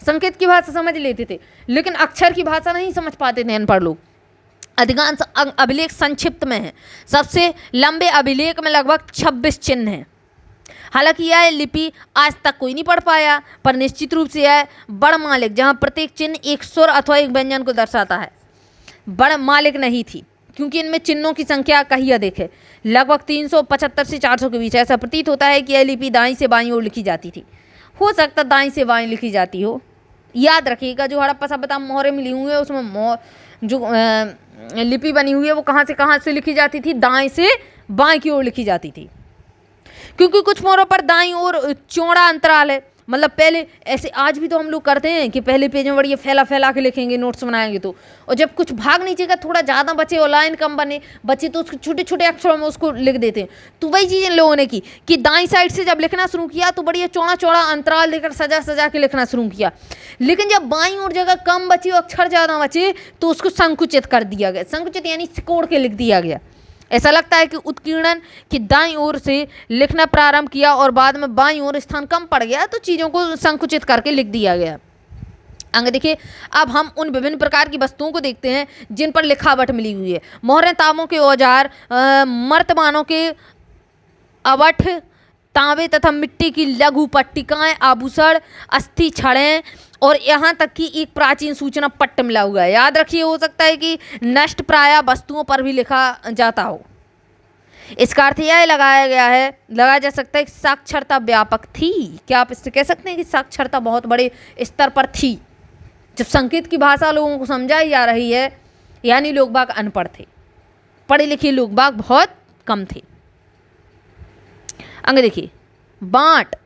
संकेत की भाषा समझ लेते थे, लेकिन अक्षर की भाषा नहीं समझ पाते थे अनपढ़ लोग। अधिकांश अभिलेख संक्षिप्त में हैं। सबसे लंबे अभिलेख में लगभग 26 चिन्ह हैं। हालांकि यह लिपि आज तक कोई नहीं पढ़ पाया, पर निश्चित रूप से यह बड़ मालिक, जहां प्रत्येक चिन्ह एक स्वर अथवा एक व्यंजन को दर्शाता है, बड़ मालिक नहीं थी, क्योंकि इनमें चिन्हों की संख्या कहीं अधिक है, लगभग 375 से 400 के बीच। ऐसा प्रतीत होता है कि यह लिपि दाईं से बाईं ओर लिखी जाती थी। हो सकता दाईं से बाईं लिखी जाती हो। याद रखिएगा, जो हड़प्पा सभ्यता मोहरें मिली हुई है उसमें जो लिपि बनी हुई है वो कहाँ से लिखी जाती थी, दाएं से बाएं की ओर लिखी जाती थी, क्योंकि कुछ मोहरों पर दाईं ओर चौड़ा अंतराल है। मतलब पहले ऐसे आज भी तो हम लोग करते हैं कि पहले पेज में बढ़िया फैला के लिखेंगे, नोट्स बनाएंगे तो, और जब कुछ भाग नीचे का थोड़ा ज़्यादा बचे और लाइन कम बचे तो उसको छोटे छोटे अक्षरों में उसको लिख देते हैं। तो वही चीज़ इन लोगों ने की कि दाईं साइड से जब लिखना शुरू किया तो बढ़िया चौड़ा अंतराल देकर सजा के लिखना शुरू किया, लेकिन जब बाईं ओर जगह कम बची और अक्षर ज़्यादा बचे तो उसको संकुचित कर दिया गया। संकुचित यानी सिकोड़ के लिख दिया गया। ऐसा लगता है कि उत्कीर्णन की दाईं ओर से लिखना प्रारंभ किया और बाद में बाईं ओर स्थान कम पड़ गया तो चीज़ों को संकुचित करके लिख दिया गया। आगे देखिए, अब हम उन विभिन्न प्रकार की वस्तुओं को देखते हैं जिन पर लिखावट मिली हुई है। मोहरें, तांबों के औजार, मर्तबानों के अवठ, तांबे तथा मिट्टी की लघु पट्टिकाएं, आभूषण, अस्थि छड़ें और यहाँ तक कि एक प्राचीन सूचना पट्ट मिला हुआ है। याद रखिए, हो सकता है कि नष्ट प्राय वस्तुओं पर भी लिखा जाता हो। इसका अर्थ यह लगाया जा सकता है कि साक्षरता व्यापक थी। क्या आप इससे कह सकते हैं कि साक्षरता बहुत बड़े स्तर पर थी? जब संकेत की भाषा लोगों को समझाई जा रही है यानी लोग बाग अनपढ़ थे, पढ़े लिखे लोग बाग बहुत कम थे। आगे देखिए, बांट,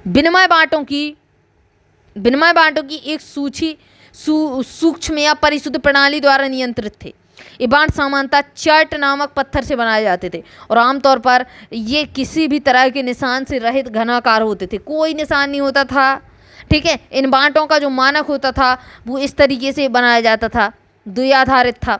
विनिमय बांटों की एक सूक्ष्म या परिशुद्ध प्रणाली द्वारा नियंत्रित थे। ये बांट सामान्यतः चट नामक पत्थर से बनाए जाते थे और आमतौर पर ये किसी भी तरह के निशान से रहित घनाकार होते थे, कोई निशान नहीं होता था। ठीक है, इन बांटों का जो मानक होता था वो इस तरीके से बनाया जाता था, द्वि-आधारित था।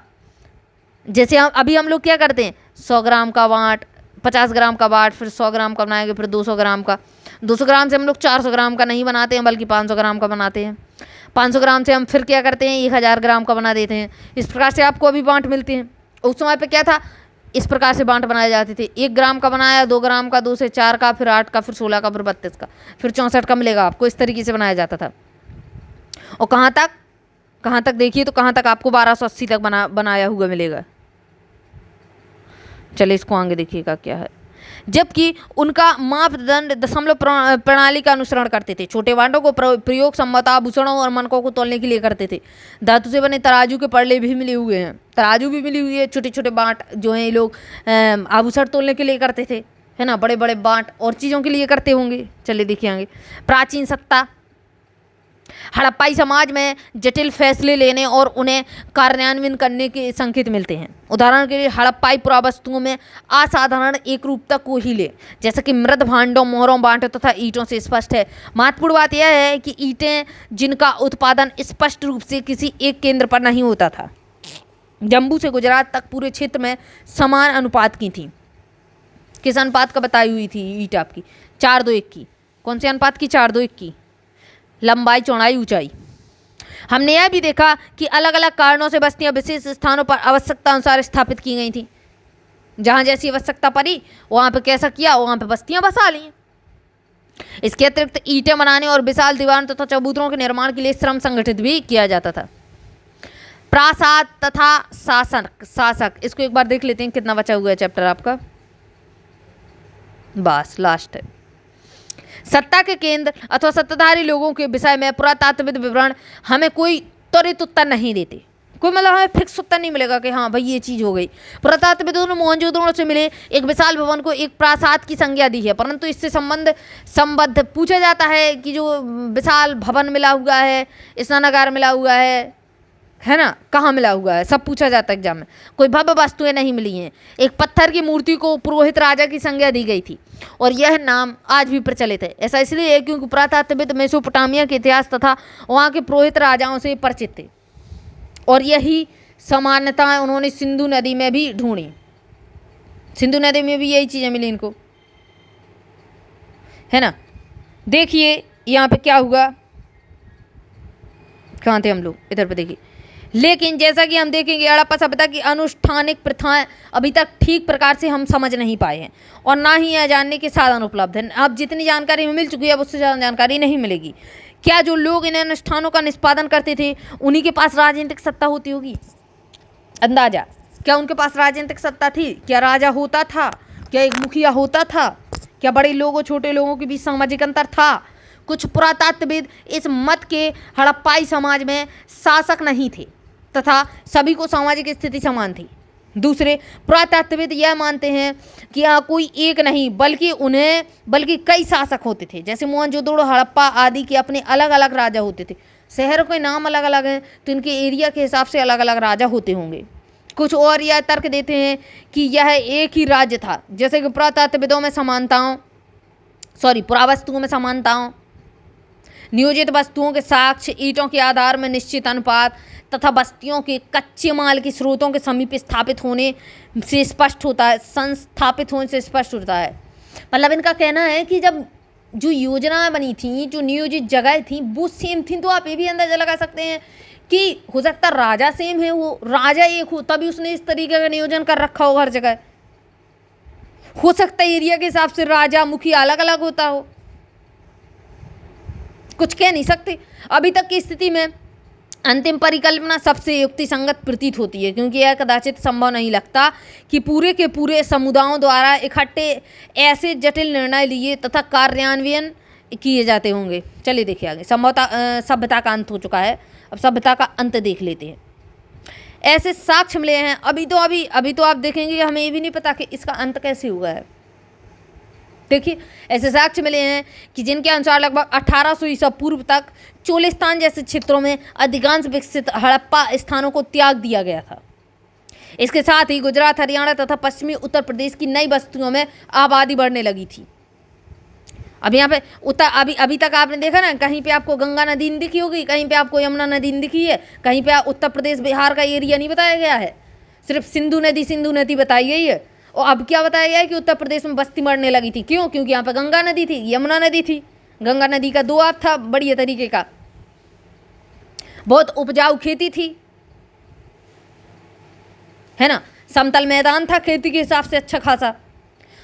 जैसे हम लोग क्या करते हैं, 100 ग्राम का बांट, 50 ग्राम का बांट, फिर 100 ग्राम का बनाएंगे, फिर 200 ग्राम का। 200 ग्राम से हम लोग 400 ग्राम का नहीं बनाते हैं बल्कि 500 ग्राम का बनाते हैं। 500 ग्राम से हम फिर क्या करते हैं, 1000 ग्राम का बना देते हैं। इस प्रकार से आपको अभी बांट मिलते हैं। उस समय पे क्या था, इस प्रकार से बांट बनाए जाते थे। 1 ग्राम का बनाया, 2 ग्राम का, 2 से 4 का, फिर 8 का, फिर 16 का, फिर 32 का, फिर 64 का मिलेगा आपको। इस तरीके से बनाया जाता था। और कहाँ तक देखिए तो कहाँ तक आपको 1280 तक बनाया हुआ मिलेगा। चलिए इसको आगे देखिएगा क्या है। जबकि उनका मापदंड दशमलव प्रणाली का अनुसरण करते थे। छोटे बांटों को प्रयोग संभवतः आभूषणों और मनकों को तोलने के लिए करते थे। धातु से बने तराजू के पड़ले भी मिले हुए हैं, तराजू भी मिली हुई है। छोटे छोटे बांट जो हैं ये लोग आभूषण तोलने के लिए करते थे, है ना। बड़े बड़े बांट और चीज़ों के लिए करते होंगे। चलिए देखिए आगे। प्राचीन सत्ता, हड़प्पाई समाज में जटिल फैसले लेने और उन्हें कार्यान्वयन करने के संकेत मिलते हैं। उदाहरण के लिए हड़प्पाई पुरावस्तुओं में असाधारण एक रूपता को ही ले, जैसा कि मृद भांडों, मोहरों, बांटों तथा ईंटों से स्पष्ट है। महत्वपूर्ण बात यह है कि ईंटें जिनका उत्पादन स्पष्ट रूप से किसी एक केंद्र पर नहीं होता था, जम्मू से गुजरात तक पूरे क्षेत्र में समान अनुपात की थीं। किस अनुपात का बताई हुई थी ईट आपकी? 4:2:1 की। कौन से अनुपात की? 4:2:1 की। लंबाई, चौड़ाई, ऊंचाई। हमने यह भी देखा कि अलग अलग कारणों से बस्तियां विशेष स्थानों पर आवश्यकता अनुसार स्थापित की गई थी। जहां जैसी आवश्यकता पड़ी वहां पे कैसा किया, वहां पे बस्तियां बसा ली। इसके अतिरिक्त ईंटें बनाने और विशाल दीवारों तथा चबूतरों के निर्माण के लिए श्रम संगठित भी किया जाता था। प्रासाद तथा शासक, इसको एक बार देख लेते हैं, कितना बचा हुआ है चैप्टर आपका, बस लास्ट है। सत्ता के केंद्र अथवा सत्ताधारी लोगों के विषय में पुरातात्विक विवरण हमें कोई त्वरित उत्तर नहीं देते। कोई मतलब हमें फिक्स उत्तर नहीं मिलेगा कि हाँ भाई ये चीज़ हो गई। पुरातात्विकों ने मोहनजोदड़ो से मिले एक विशाल भवन को एक प्रासाद की संज्ञा दी है, परंतु इससे संबद्ध पूछा जाता है कि जो विशाल भवन मिला हुआ है, स्नानागार मिला हुआ है ना, कहाँ मिला हुआ है, सब पूछा जाता है एग्जाम में। कोई भव्य वस्तुएं नहीं मिली हैं। एक पत्थर की मूर्ति को पुरोहित राजा की संज्ञा दी गई थी और यह नाम आज भी प्रचलित है। ऐसा इसलिए है क्योंकि पुरातात्विक मेसोपोटामिया के इतिहास तथा वहाँ के पुरोहित राजाओं से परिचित थे और यही समानताएं उन्होंने सिंधु नदी में भी ढूंढी। सिंधु नदी में भी यही चीज़ें मिली इनको, है ना। देखिए यहाँ पे क्या हुआ, कहाँ थे हम लोग, इधर पे देखिए। लेकिन जैसा कि हम देखेंगे हड़प्पा सभ्यता की अनुष्ठानिक प्रथाएं अभी तक ठीक प्रकार से हम समझ नहीं पाए हैं और ना ही यह जानने के साधन उपलब्ध हैं। अब जितनी जानकारी हमें मिल चुकी है अब उससे ज़्यादा जानकारी नहीं मिलेगी। क्या जो लोग इन अनुष्ठानों का निष्पादन करते थे उन्हीं के पास राजनीतिक सत्ता होती होगी? अंदाजा, क्या उनके पास राजनीतिक सत्ता थी? क्या राजा होता था? क्या एक मुखिया होता था? क्या बड़े लोगों छोटे लोगों के बीच सामाजिक अंतर था? कुछ पुरातत्वविद इस मत के हड़प्पाई समाज में शासक नहीं थे तथा सभी को सामाजिक स्थिति समान थी। दूसरे पुरातत्वविद यह मानते हैं कि यहाँ कोई एक नहीं बल्कि कई शासक होते थे। जैसे मोहनजोदड़ो, हड़प्पा आदि के अपने अलग अलग राजा होते थे। शहरों के नाम अलग अलग हैं तो इनके एरिया के हिसाब से अलग अलग राजा होते होंगे। कुछ और यह तर्क देते हैं कि यह एक ही राज्य था। जैसे कि पुरातत्वविदों में पुरावस्तुओं में समानताओं, नियोजित वस्तुओं के साक्ष्य, ईंटों के आधार में निश्चित अनुपात तथा बस्तियों के कच्चे माल के स्रोतों के समीप स्थापित होने से स्पष्ट होता है, संस्थापित होने से स्पष्ट होता है। मतलब इनका कहना है कि जब जो योजनाएं बनी थी, जो नियोजित जगह थी वो सेम थी, तो आप ये भी अंदाजा लगा सकते हैं कि हो सकता राजा सेम है, वो राजा एक हो तभी उसने इस तरीके का नियोजन कर रखा हो हर जगह। हो सकता है एरिया के हिसाब से राजा मुखिया अलग अलग होता हो, कुछ कह नहीं सकते। अभी तक की स्थिति में अंतिम परिकल्पना सबसे युक्तिसंगत प्रतीत होती है क्योंकि यह कदाचित संभव नहीं लगता कि पूरे के पूरे समुदायों द्वारा इकट्ठे ऐसे जटिल निर्णय लिए तथा कार्यान्वयन किए जाते होंगे। चलिए देखिए आगे। सभ्यता का अंत हो चुका है, अब सभ्यता का अंत देख लेते हैं। ऐसे साक्ष्य मिले हैं अभी तो आप देखेंगे हमें ये भी नहीं पता कि इसका अंत कैसे हुआ है। देखिए ऐसे साक्ष्य मिले हैं कि जिनके अनुसार लगभग 1800 ईसा पूर्व तक चोलिस्तान जैसे क्षेत्रों में अधिकांश विकसित हड़प्पा स्थानों को त्याग दिया गया था। इसके साथ ही गुजरात, हरियाणा तथा पश्चिमी उत्तर प्रदेश की नई बस्तियों में आबादी बढ़ने लगी थी। अब यहाँ पे अभी तक आपने देखा ना, कहीं पे आपको गंगा नदी नहीं दिखी होगी, कहीं पे आपको यमुना नदी नहीं दिखी है, कहीं पे उत्तर प्रदेश बिहार का एरिया नहीं बताया गया है, सिर्फ सिंधु नदी बताई गई है। और अब क्या बताया गया है कि उत्तर प्रदेश में बस्ती बढ़ने लगी थी। क्यों? क्योंकि यहाँ पे गंगा नदी थी, यमुना नदी थी। गंगा नदी का दोआब था बढ़िया तरीके का, बहुत उपजाऊ खेती थी, है ना, समतल मैदान था खेती के हिसाब से अच्छा खासा।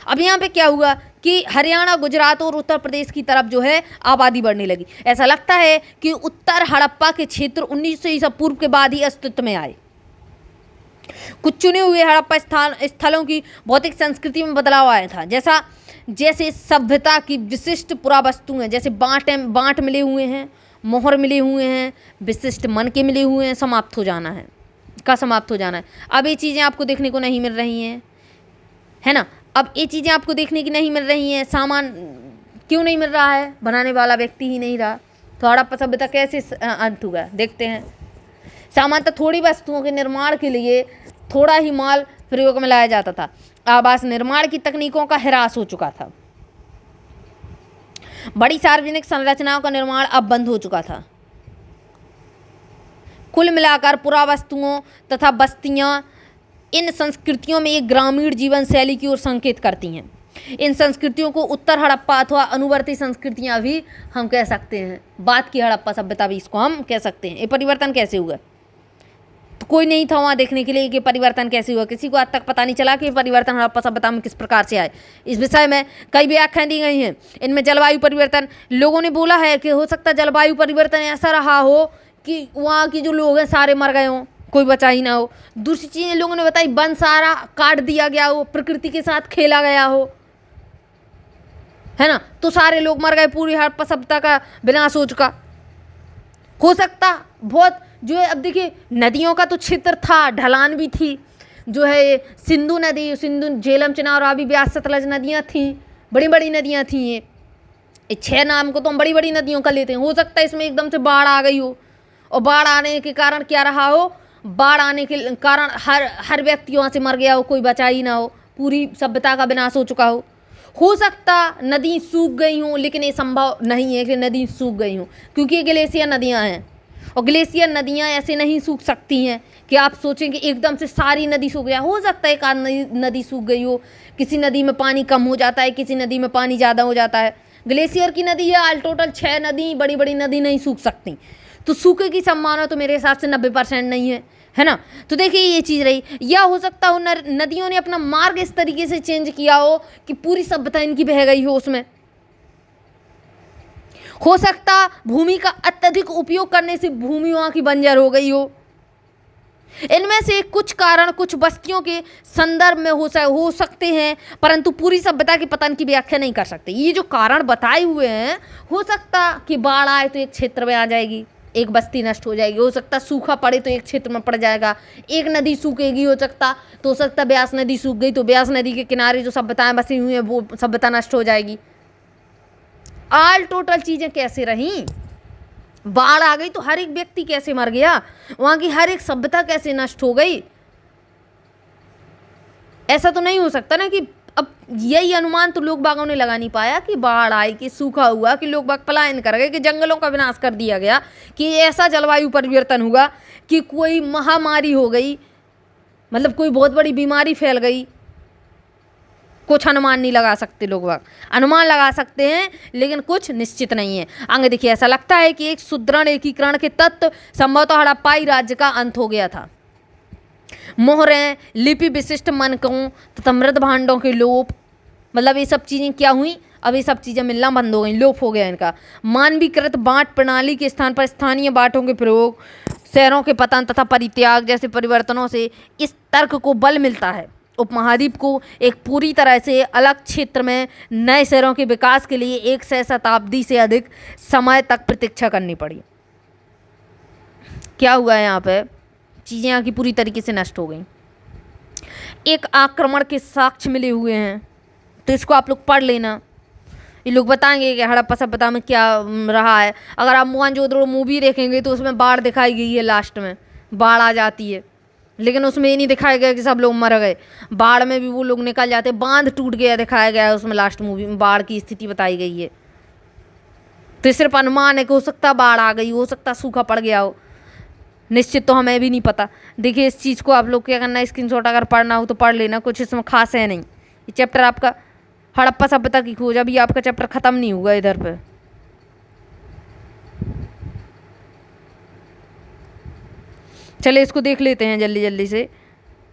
अब यहाँ पे क्या हुआ कि हरियाणा, गुजरात और उत्तर प्रदेश की तरफ जो है आबादी बढ़ने लगी। ऐसा लगता है कि उत्तर हड़प्पा के क्षेत्र 1900 ईसा पूर्व के बाद ही अस्तित्व में आए। कुछ चुने हुए हड़प्पा स्थलों की भौतिक संस्कृति में बदलाव आया था, जैसे सभ्यता की विशिष्ट पुरावस्तुएं, जैसे बांट मिले हुए हैं, मोहर मिले हुए हैं, विशिष्ट मनके मिले हुए हैं, समाप्त हो जाना है। अब ये चीज़ें आपको देखने को नहीं मिल रही हैं, है ना। अब ये चीज़ें आपको देखने की नहीं मिल रही हैं। सामान क्यों नहीं मिल रहा है? बनाने वाला व्यक्ति ही नहीं रहा। तो हड़प्पा सभ्यता कैसे अंत हुआ देखते हैं। सामान्यतः थोड़ी वस्तुओं के निर्माण के लिए थोड़ा ही माल प्रयोग में लाया जाता था। आवास निर्माण की तकनीकों का ह्रास हो चुका था। बड़ी सार्वजनिक संरचनाओं का निर्माण अब बंद हो चुका था। कुल मिलाकर पुरावस्तुओं तथा बस्तियां इन संस्कृतियों में एक ग्रामीण जीवन शैली की ओर संकेत करती हैं। इन संस्कृतियों को उत्तर हड़प्पा अथवा अनुवर्ती संस्कृतियां भी हम कह सकते हैं। बाद की हड़प्पा सभ्यता भी इसको हम कह सकते हैं। ये परिवर्तन कैसे हुआ? तो कोई नहीं था वहाँ देखने के लिए कि परिवर्तन कैसे हुआ। किसी को आज तक पता नहीं चला कि परिवर्तन हड़प्पा सभ्यता में किस प्रकार से आए। इस विषय में कई व्याख्याएं दी गई हैं। इनमें जलवायु परिवर्तन, लोगों ने बोला है कि हो सकता है जलवायु परिवर्तन ऐसा रहा हो कि वहाँ के जो लोग हैं सारे मर गए हों, कोई बचा ही ना हो। दूसरी चीज़ें लोगों ने बताई, वन सारा काट दिया गया हो, प्रकृति के साथ खेला गया हो, है ना, तो सारे लोग मर गए, पूरी हड़प्पा सभ्यता का विनाश हो चुका। हो सकता बहुत जो है, अब देखिए नदियों का तो क्षेत्र था, ढलान भी थी, जो है सिंधु नदी, सिंधु, झेलम, चिनाब, रावी, ब्यास, सतलज नदियाँ थीं, बड़ी बड़ी नदियाँ थीं। ये 6 नाम को तो हम बड़ी बड़ी नदियों का लेते हैं। हो सकता है इसमें एकदम से बाढ़ आ गई हो, और बाढ़ आने के कारण क्या रहा हो, बाढ़ आने के कारण हर व्यक्ति वहाँ से मर गया हो, कोई बचा ही ना हो, पूरी सभ्यता का विनाश हो चुका हो सकता नदी सूख गई हों, लेकिन ये संभव नहीं है कि नदी सूख गई हों, क्योंकि ये ग्लेशियर नदियाँ हैं, और ग्लेशियर नदियाँ ऐसे नहीं सूख सकती हैं कि आप सोचें कि एकदम से सारी नदी सूख गया। हो सकता है एक आध नदी सूख गई हो, किसी नदी में पानी कम हो जाता है, किसी नदी में पानी ज़्यादा हो जाता है। ग्लेशियर की नदी है, ऑल टोटल 6 नदी, बड़ी बड़ी नदी नहीं सूख सकती, तो सूखे की संभावना तो मेरे हिसाब से 90% नहीं है ना। तो देखिए ये चीज़ रही। या हो सकता हो नदियों ने अपना मार्ग इस तरीके से चेंज किया हो कि पूरी सभ्यता इनकी बह गई हो उसमें। हो सकता भूमि का अत्यधिक उपयोग करने से भूमि वहाँ की बंजर हो गई हो। इनमें से कुछ कारण कुछ बस्तियों के संदर्भ में हो सकते हैं, परंतु पूरी सभ्यता के पतन की व्याख्या नहीं कर सकते। ये जो कारण बताए हुए हैं, हो सकता कि बाढ़ आए तो एक क्षेत्र में आ जाएगी, एक बस्ती नष्ट हो जाएगी। हो सकता सूखा पड़े तो एक क्षेत्र में पड़ जाएगा, एक नदी सूखेगी, हो सकता ब्यास नदी सूख गई तो ब्यास नदी के किनारे जो सभ्यताएं बसी हुई हैं वो सभ्यता नष्ट हो जाएगी। ऑल टोटल चीज़ें कैसे रहीं? बाढ़ आ गई तो हर एक व्यक्ति कैसे मर गया, वहाँ की हर एक सभ्यता कैसे नष्ट हो गई? ऐसा तो नहीं हो सकता ना कि अब यही अनुमान तो लोग बागों ने लगा नहीं पाया कि बाढ़ आई, कि सूखा हुआ, कि लोग बाग पलायन कर गए, कि जंगलों का विनाश कर दिया गया, कि ऐसा जलवायु परिवर्तन हुआ, कि कोई महामारी हो गई, मतलब कोई बहुत बड़ी बीमारी फैल गई। कुछ अनुमान नहीं लगा सकते लोग बाग, अनुमान लगा सकते हैं लेकिन कुछ निश्चित नहीं है। आगे देखिए, ऐसा लगता है कि एक सुदृढ़ एकीकरण के तत्व संभवतः हड़प्पाई राज्य का अंत हो गया था। मोहरें, लिपि विशिष्ट मनकों तथा मृद भांडों के लोप, मतलब ये सब चीज़ें क्या हुई, अब ये सब चीज़ें मिलना बंद हो गई, लोप हो गया इनका। मानवीकृत बाँट प्रणाली के स्थान पर स्थानीय बाँटों के प्रयोग, शहरों के पतन तथा परित्याग जैसे परिवर्तनों से इस तर्क को बल मिलता है। उपमहाद्वीप को एक पूरी तरह से अलग क्षेत्र में नए शहरों के विकास के लिए 1 शताब्दी से अधिक समय तक प्रतीक्षा करनी पड़ी। क्या हुआ है यहाँ पे, चीज़ें यहाँ की पूरी तरीके से नष्ट हो गई। एक आक्रमण के साक्ष्य मिले हुए हैं, तो इसको आप लोग पढ़ लेना। ये लोग बताएंगे कि हड़प्पा सभ्यता में क्या रहा है। अगर आप मोहनजोदड़ो मूवी देखेंगे तो उसमें बाढ़ दिखाई गई है, लास्ट में बाढ़ आ जाती है, लेकिन उसमें ये नहीं दिखाया गया कि सब लोग मर गए, बाढ़ में भी वो लोग निकल जाते, बांध टूट गया दिखाया गया है उसमें, लास्ट मूवी में बाढ़ की स्थिति बताई गई है। तो सिर्फ अनुमान है कि हो सकता बाढ़ आ गई, हो सकता सूखा पड़ गया हो, निश्चित तो हमें भी नहीं पता। देखिए इस चीज़ को आप लोग क्या करना, स्क्रीनशॉट अगर पढ़ना हो तो पढ़ लेना, कुछ इसमें खास है नहीं। ये चैप्टर आपका हड़प्पा सभ्यता की खोज, अभी आपका चैप्टर ख़त्म नहीं हुआ इधर पे। चलिए इसको देख लेते हैं जल्दी जल्दी से।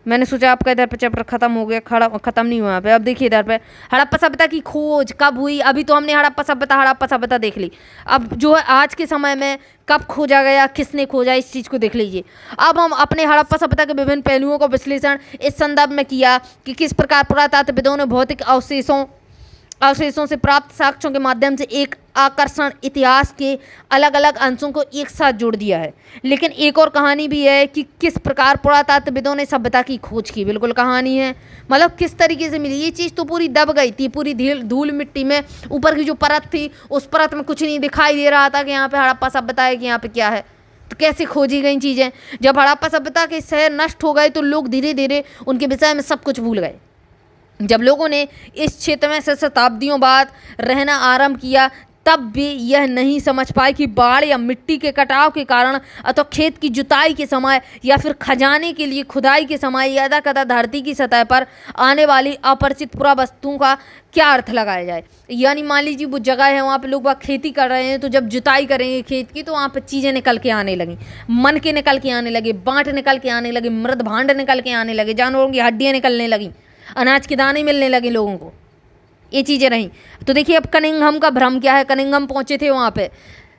मैंने सोचा आपका इधर पे चैप्टर खत्म हो गया, खत्म नहीं हुआ यहाँ पे। अब देखिए इधर पे हड़प्पा सभ्यता की खोज कब हुई। अभी तो हमने हड़प्पा सभ्यता देख ली। अब जो है आज के समय में कब खोजा गया, किसने खोजा, इस चीज़ को देख लीजिए। अब हम अपने हड़प्पा सभ्यता के विभिन्न पहलुओं का विश्लेषण इस संदर्भ में किया कि किस प्रकार पुरातत्वविदों ने भौतिक अवशेषों से प्राप्त साक्ष्यों के माध्यम से एक आकर्षण इतिहास के अलग अलग अंशों को एक साथ जोड़ दिया है। लेकिन एक और कहानी भी है कि किस प्रकार पुरातत्वविदों ने सभ्यता की खोज की, बिल्कुल कहानी है, मतलब किस तरीके से मिली। ये चीज़ तो पूरी दब गई थी, पूरी धूल मिट्टी में, ऊपर की जो परत थी उस परत में कुछ नहीं दिखाई दे रहा था कि यहाँ पे हड़प्पा सभ्यता है कि यहाँ पे क्या है। तो कैसे खोजी गई चीज़ें। जब हड़प्पा सभ्यता के शहर नष्ट हो गए तो लोग धीरे धीरे उनके विषय में सब कुछ भूल गए। जब लोगों ने इस क्षेत्र में शताब्दियों बाद रहना आरंभ किया तब भी यह नहीं समझ पाए कि बाढ़ या मिट्टी के कटाव के कारण अथवा खेत की जुताई के समय या फिर खजाने के लिए खुदाई के समय यदा कदा धरती की सतह पर आने वाली अपरिचित पुरावस्तुओं का क्या अर्थ लगाया जाए। यानी मान लीजिए वो जगह है, वहाँ पे लोग बाग खेती कर रहे हैं, तो जब जुताई करेंगे खेत की तो वहाँ पे चीज़ें निकल के आने लगी, मन के निकल के आने लगे, बाँट निकल के आने लगे, मृद भांड निकल के आने लगे, जानवरों की हड्डियाँ निकलने लगी, अनाज के दाने मिलने लगे लोगों को, ये चीज़ें रहीं। तो देखिए अब कनिंघम का भ्रम क्या है। कनिंघम पहुँचे थे वहाँ पे,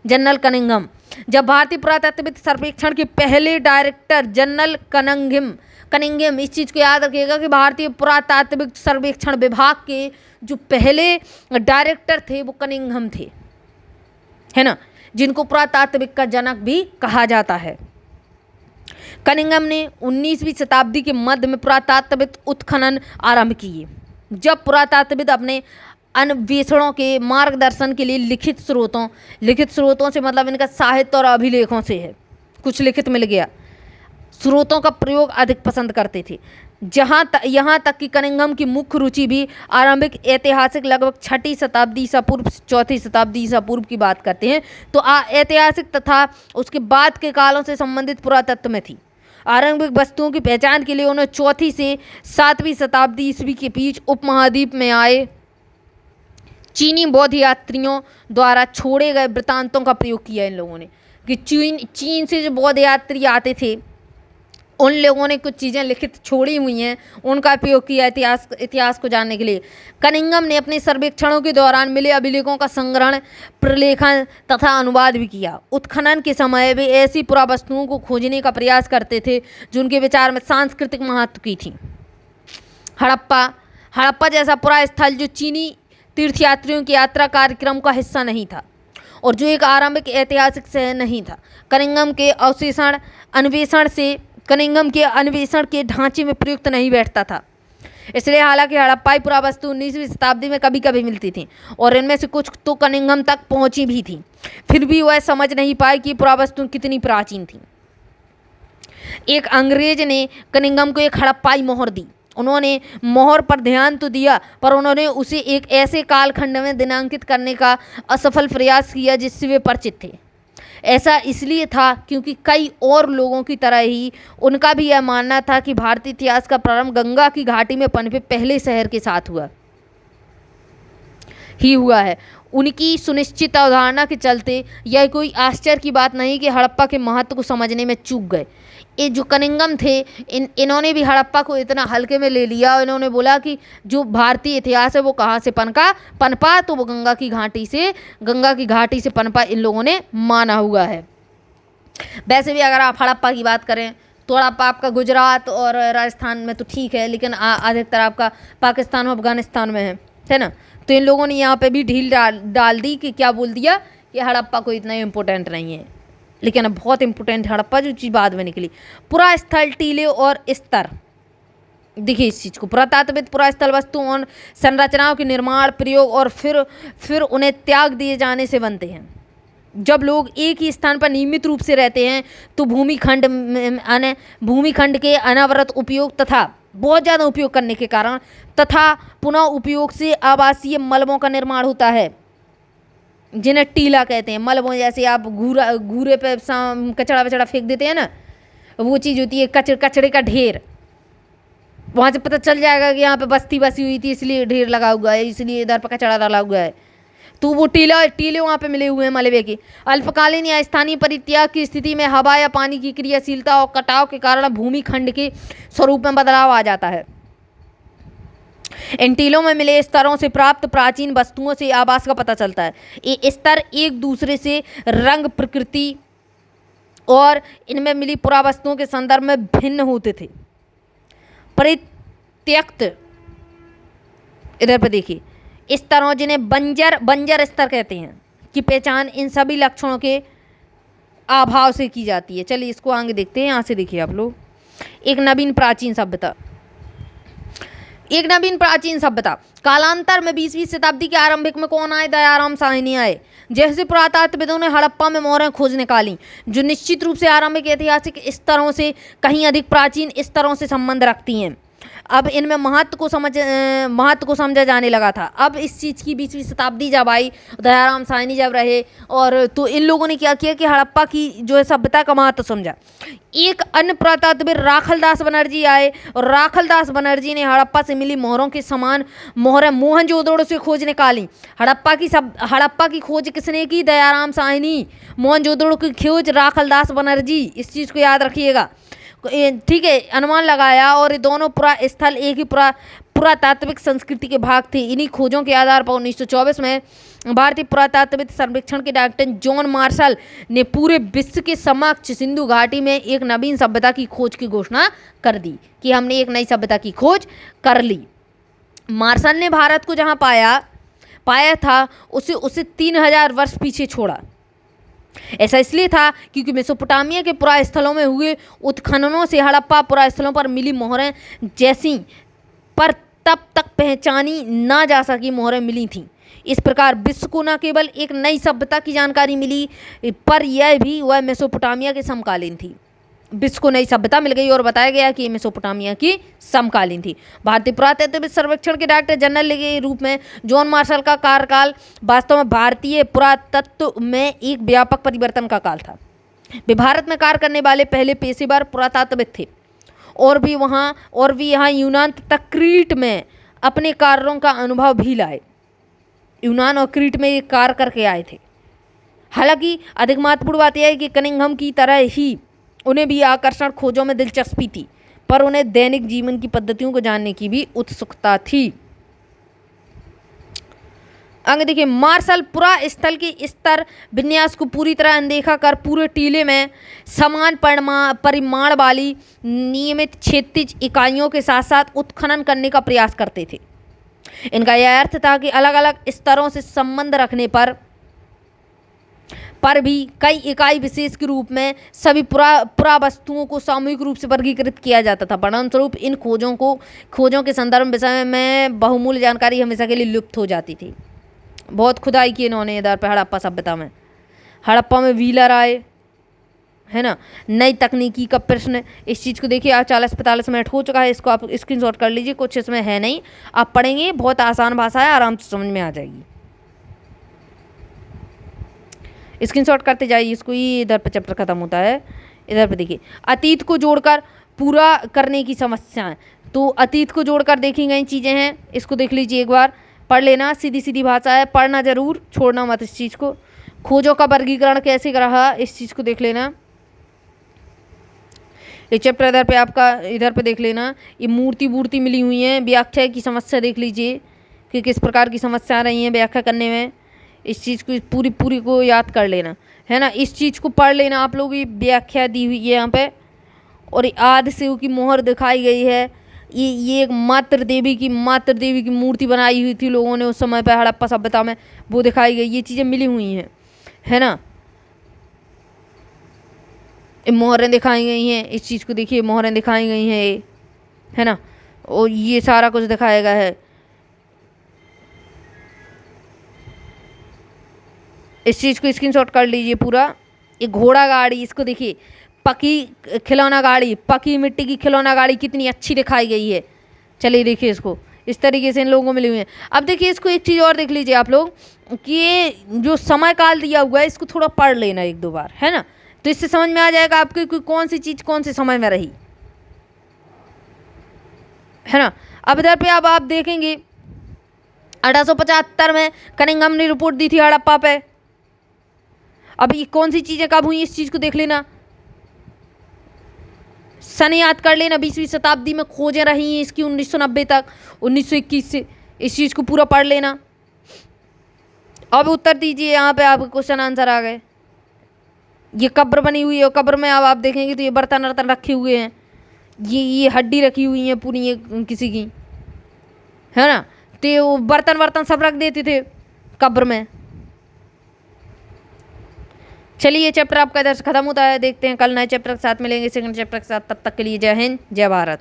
जनरल कनिंघम, जब भारतीय पुरातत्वविद सर्वेक्षण के पहले डायरेक्टर जनरल कनिंघम, इस चीज़ को याद रखिएगा कि भारतीय पुरातात्विक सर्वेक्षण विभाग के जो पहले डायरेक्टर थे वो कनिंघम थे, है ना, जिनको पुरातात्विक का जनक भी कहा जाता है। कनिंघम ने 19वीं शताब्दी के मध्य में पुरातात्विक उत्खनन आरंभ किए, जब पुरातात्विद अपने अन्वेषणों के मार्गदर्शन के लिए लिखित स्रोतों से मतलब इनका साहित्य और अभिलेखों से है, कुछ लिखित मिल गया, स्रोतों का प्रयोग अधिक पसंद करते थे। यहाँ तक कि कनिंघम की मुख्य रुचि भी आरंभिक ऐतिहासिक लगभग 6ठी शताब्दी ईसा पूर्व 4ठी शताब्दी ईसा पूर्व की बात करते हैं तो ऐतिहासिक तथा उसके बाद के कालों से संबंधित पुरातत्व में थी। आरंभिक वस्तुओं की पहचान के लिए उन्होंने 4ठी से 7वीं शताब्दी ईस्वी के बीच उपमहाद्वीप में आए चीनी बौद्ध यात्रियों द्वारा छोड़े गए वृत्तांतों का प्रयोग किया इन लोगों ने, कि चीन से जो बौद्ध यात्री आते थे उन लोगों ने कुछ चीज़ें लिखित छोड़ी हुई हैं, उनका उपयोग किया इतिहास को जानने के लिए। कनिंघम ने अपने सर्वेक्षणों के दौरान मिले अभिलेखों का संग्रहण, प्रलेखन तथा अनुवाद भी किया। उत्खनन के समय वे ऐसी पुरावस्तुओं को खोजने का प्रयास करते थे जो उनके विचार में सांस्कृतिक महत्व की थी। हड़प्पा जैसा पुरा स्थल जो चीनी तीर्थयात्रियों की यात्रा कार्यक्रम का हिस्सा नहीं था और जो एक आरंभिक ऐतिहासिक शहर नहीं था, कनिंघम के अन्वेषण के ढांचे में प्रयुक्त नहीं बैठता था। इसलिए हालांकि हड़प्पाई पुरावस्तु 19वीं शताब्दी में कभी कभी मिलती थी और इनमें से कुछ तो कनिंघम तक पहुंची भी थी, फिर भी वह समझ नहीं पाए कि पुरावस्तु कितनी प्राचीन थी। एक अंग्रेज ने कनिंघम को एक हड़प्पाई मोहर दी। उन्होंने मोहर पर ध्यान तो दिया पर उन्होंने उसे एक ऐसे कालखंड में दिनांकित करने का असफल प्रयास किया जिससे वे परिचित थे। ऐसा इसलिए था क्योंकि कई और लोगों की तरह ही उनका भी यह मानना था कि भारतीय इतिहास का प्रारंभ गंगा की घाटी में पनपे पहले शहर के साथ हुआ है। उनकी सुनिश्चित अवधारणा के चलते यह कोई आश्चर्य की बात नहीं कि हड़प्पा के महत्व को समझने में चूक गए। ये जो कनिंघम थे इन्होंने भी हड़प्पा को इतना हल्के में ले लिया और इन्होंने बोला कि जो भारतीय इतिहास है वो कहाँ से पनपा तो वो गंगा की घाटी से पनपा इन लोगों ने माना हुआ है। वैसे भी अगर आप हड़प्पा की बात करें तो हड़प्पा आपका गुजरात और राजस्थान में तो ठीक है, लेकिन अधिकतर आपका पाकिस्तान और अफगानिस्तान में है ना। तो इन लोगों ने यहाँ पे भी ढील डाल दी कि क्या बोल दिया कि हड़प्पा कोई इतना इम्पोर्टेंट नहीं है, लेकिन अब बहुत इम्पोर्टेंट हड़प्पा जो चीज़ बाद में निकली। पुरा स्थल, टीले और स्तर, देखिए इस चीज़ को पुरातात्विक पुरा स्थल वस्तुओं और संरचनाओं के निर्माण, प्रयोग और फिर उन्हें त्याग दिए जाने से बनते हैं। जब लोग एक ही स्थान पर नियमित रूप से रहते हैं तो भूमिखंड के अनवरत उपयोग तथा बहुत ज़्यादा उपयोग करने के कारण तथा पुनः उपयोग से आवासीय मलबों का निर्माण होता है, जिन्हें टीला कहते हैं। मलबों जैसे आप घूरे पे कचड़ा वचड़ा फेंक देते हैं ना, वो चीज़ होती है कचड़े का ढेर। वहाँ से पता चल जाएगा कि यहाँ पे बस्ती बसी हुई थी इसलिए ढेर लगा हुआ है, इसलिए इधर पर कचड़ा डाला हुआ है। तो वो टीले वहाँ पे मिले हुए हैं मलबे के। अल्पकालीन या स्थानीय परित्याग की स्थिति में हवा या पानी की क्रियाशीलता और कटाव के कारण भूमिखंड के स्वरूप में बदलाव आ जाता है। इन टीलों में मिले स्तरों से प्राप्त प्राचीन वस्तुओं से आवास का पता चलता है। ये स्तर एक दूसरे से रंग, प्रकृति और इनमें मिली पुरावस्तुओं के संदर्भ में भिन्न होते थे। परित्यक्त, इधर पर देखिए, स्तरों जिन्हें बंजर स्तर कहते हैं की पहचान इन सभी लक्षणों के अभाव से की जाती है। चलिए इसको आगे देखते हैं। यहाँ से देखिए आप लोग, एक नवीन प्राचीन सभ्यता। कालांतर में 20वीं शताब्दी के आरंभिक में कौन आए? दयाराम साहनी आए। जैसे पुरातत्वविदों ने हड़प्पा में मोहरें खोज निकाली जो निश्चित रूप से आरंभिक ऐतिहासिक स्तरों से कहीं अधिक प्राचीन स्तरों से संबंध रखती हैं। अब इनमें महत्व को समझा जाने लगा था। अब इस चीज़ की 20वीं शताब्दी जब आई, दयाराम साहनी जब रहे, और तो इन लोगों ने क्या किया कि हड़प्पा की जो है सभ्यता का महत्व समझा। एक अन्य पुरातत्वविद राखलदास बनर्जी आए, और राखलदास बनर्जी ने हड़प्पा से मिली मोहरों के समान मोहरें मोहनजोदड़ो से खोज निकाली। हड़प्पा की खोज किसने की? दयाराम साहनी। मोहनजोदड़ो की खोज राखलदास बनर्जी। इस चीज़ को याद रखिएगा, ठीक है। अनुमान लगाया, और ये दोनों स्थल एक ही पुरातात्विक संस्कृति के भाग थे। इन्हीं खोजों के आधार पर 1924 में भारतीय पुरातात्विक सर्वेक्षण के डॉक्टर जॉन मार्शल ने पूरे विश्व के समक्ष सिंधु घाटी में एक नवीन सभ्यता की खोज की घोषणा कर दी कि हमने एक नई सभ्यता की खोज कर ली। मार्शल ने भारत को जहाँ पाया था उसे 3000 वर्ष पीछे छोड़ा। ऐसा इसलिए था क्योंकि मेसोपोटामिया के पुरास्थलों में हुए उत्खननों से हड़प्पा पुरास्थलों पर मिली मोहरें जैसी पर तब तक पहचानी ना जा सकी मोहरें मिली थीं। इस प्रकार विश्व को न केवल एक नई सभ्यता की जानकारी मिली, पर यह भी वह मेसोपोटामिया के समकालीन थी। विश्व को नई सभ्यता मिल गई और बताया गया कि मेसोपोटामिया की समकालीन थी। भारतीय पुरातत्व सर्वेक्षण के डायरेक्टर जनरल के रूप में जॉन मार्शल का कार्यकाल वास्तव में भारतीय पुरातत्व में एक व्यापक परिवर्तन का काल था। वे भारत में कार्य करने वाले पहले पेशेवर पुरातत्वविद थे, और भी यहाँ यूनान तथा क्रीट में अपने कार्यों का अनुभव भी लाए। यूनान और क्रीट में ये कार्य करके आए थे। हालांकि अधिक महत्वपूर्ण बात यह है कि कनिंघम की तरह ही उन्हें भी आकर्षण खोजों में दिलचस्पी थी, पर उन्हें दैनिक जीवन की पद्धतियों को जानने की भी उत्सुकता थी। आगे देखिए, मार्शल पुरा स्थल के स्तर विन्यास को पूरी तरह अनदेखा कर पूरे टीले में समान परिमाण वाली नियमित क्षैतिज इकाइयों के साथ साथ उत्खनन करने का प्रयास करते थे। इनका यह अर्थ था कि अलग अलग स्तरों से संबंध रखने पर भी कई इकाई विशेष के रूप में सभी पुरा वस्तुओं को सामूहिक रूप से वर्गीकृत किया जाता था। परिणामस्वरूप इन खोजों के संदर्भ विषय में बहुमूल्य जानकारी हमेशा के लिए लुप्त हो जाती थी। बहुत खुदाई की इन्होंने इधर पे हड़प्पा सभ्यता में। हड़प्पा में व्हीलर आए, है ना। नई तकनीकी का प्रश्न, इस चीज़ को देखिए। आज 40-45 मिनट हो चुका है, इसको आप स्क्रीनशॉट कर लीजिए। कुछ इसमें है नहीं, आप पढ़ेंगे, बहुत आसान भाषा है, आराम से समझ में आ जाएगी। स्क्रीनशॉट करते जाइए इसको। ये इधर पे चैप्टर खत्म होता है। इधर पे देखिए, अतीत को जोड़कर पूरा करने की समस्याएं। तो अतीत को जोड़कर देखी गई चीज़ें हैं, इसको देख लीजिए, एक बार पढ़ लेना। सीधी सीधी भाषा है, पढ़ना जरूर, छोड़ना मत इस चीज़ को। खोजों का वर्गीकरण कैसे रहा, इस चीज़ को देख लेना। ये चैप्टर इधर पे आपका इधर पे देख लेना। ये मूर्ति मिली हुई है, व्याख्या की समस्या देख लीजिए कि किस प्रकार की समस्या आ रही है व्याख्या करने में। इस चीज़ को पूरी को याद कर लेना, है ना। इस चीज़ को पढ़ लेना आप लोग। ये व्याख्या दी हुई है यहाँ पे। और आदि शिव की मोहर दिखाई गई है। ये एक मातृ देवी की मूर्ति बनाई हुई थी लोगों ने उस समय पर हड़प्पा सभ्यता में, वो दिखाई गई। ये चीज़ें मिली हुई हैं, है ना। मोहरें दिखाई गई हैं, इस चीज़ को देखिए, मोहरें दिखाई गई हैं ये, है ना। और ये सारा कुछ दिखाया गया है। इस चीज़ को स्क्रीनशॉट कर लीजिए पूरा। ये घोड़ा गाड़ी, इसको देखिए, पकी खिलौना गाड़ी, पकी मिट्टी की खिलौना गाड़ी कितनी अच्छी दिखाई गई है। चलिए देखिए इसको, इस तरीके से इन लोगों को मिली हुई है। अब देखिए इसको एक चीज़ और देख लीजिए आप लोग कि ये जो समय काल दिया हुआ है इसको थोड़ा पढ़ लेना 1-2 बार, है ना। तो इससे समझ में आ जाएगा आपको कि कौन सी चीज़ कौन से समय में रही, है ना। अब इधर पे अब आप देखेंगे 1875 में कनिंघम ने रिपोर्ट दी थी हड़प्पा पे। अब ये कौन सी चीज़ें कब हुई, इस चीज़ को देख लेना, सन याद कर लेना। 20वीं शताब्दी में खोजें रही हैं इसकी 1990 तक, 1921 से। इस चीज़ को पूरा पढ़ लेना। अब उत्तर दीजिए, यहाँ पे आपके क्वेश्चन आंसर आ गए। ये कब्र बनी हुई है, और कब्र में अब आप देखेंगे तो ये बर्तन वर्तन रखे हुए हैं। ये हड्डी रखी हुई है पूरी, ये किसी की, है ना। तो वो बर्तन वर्तन सब रख देते थे कब्र में। चलिए ये चैप्टर आपका इधर से खत्म होता है। देखते हैं कल नए चैप्टर के साथ मिलेंगे, सेकंड चैप्टर के साथ। तब तक के लिए जय हिंद, जय भारत।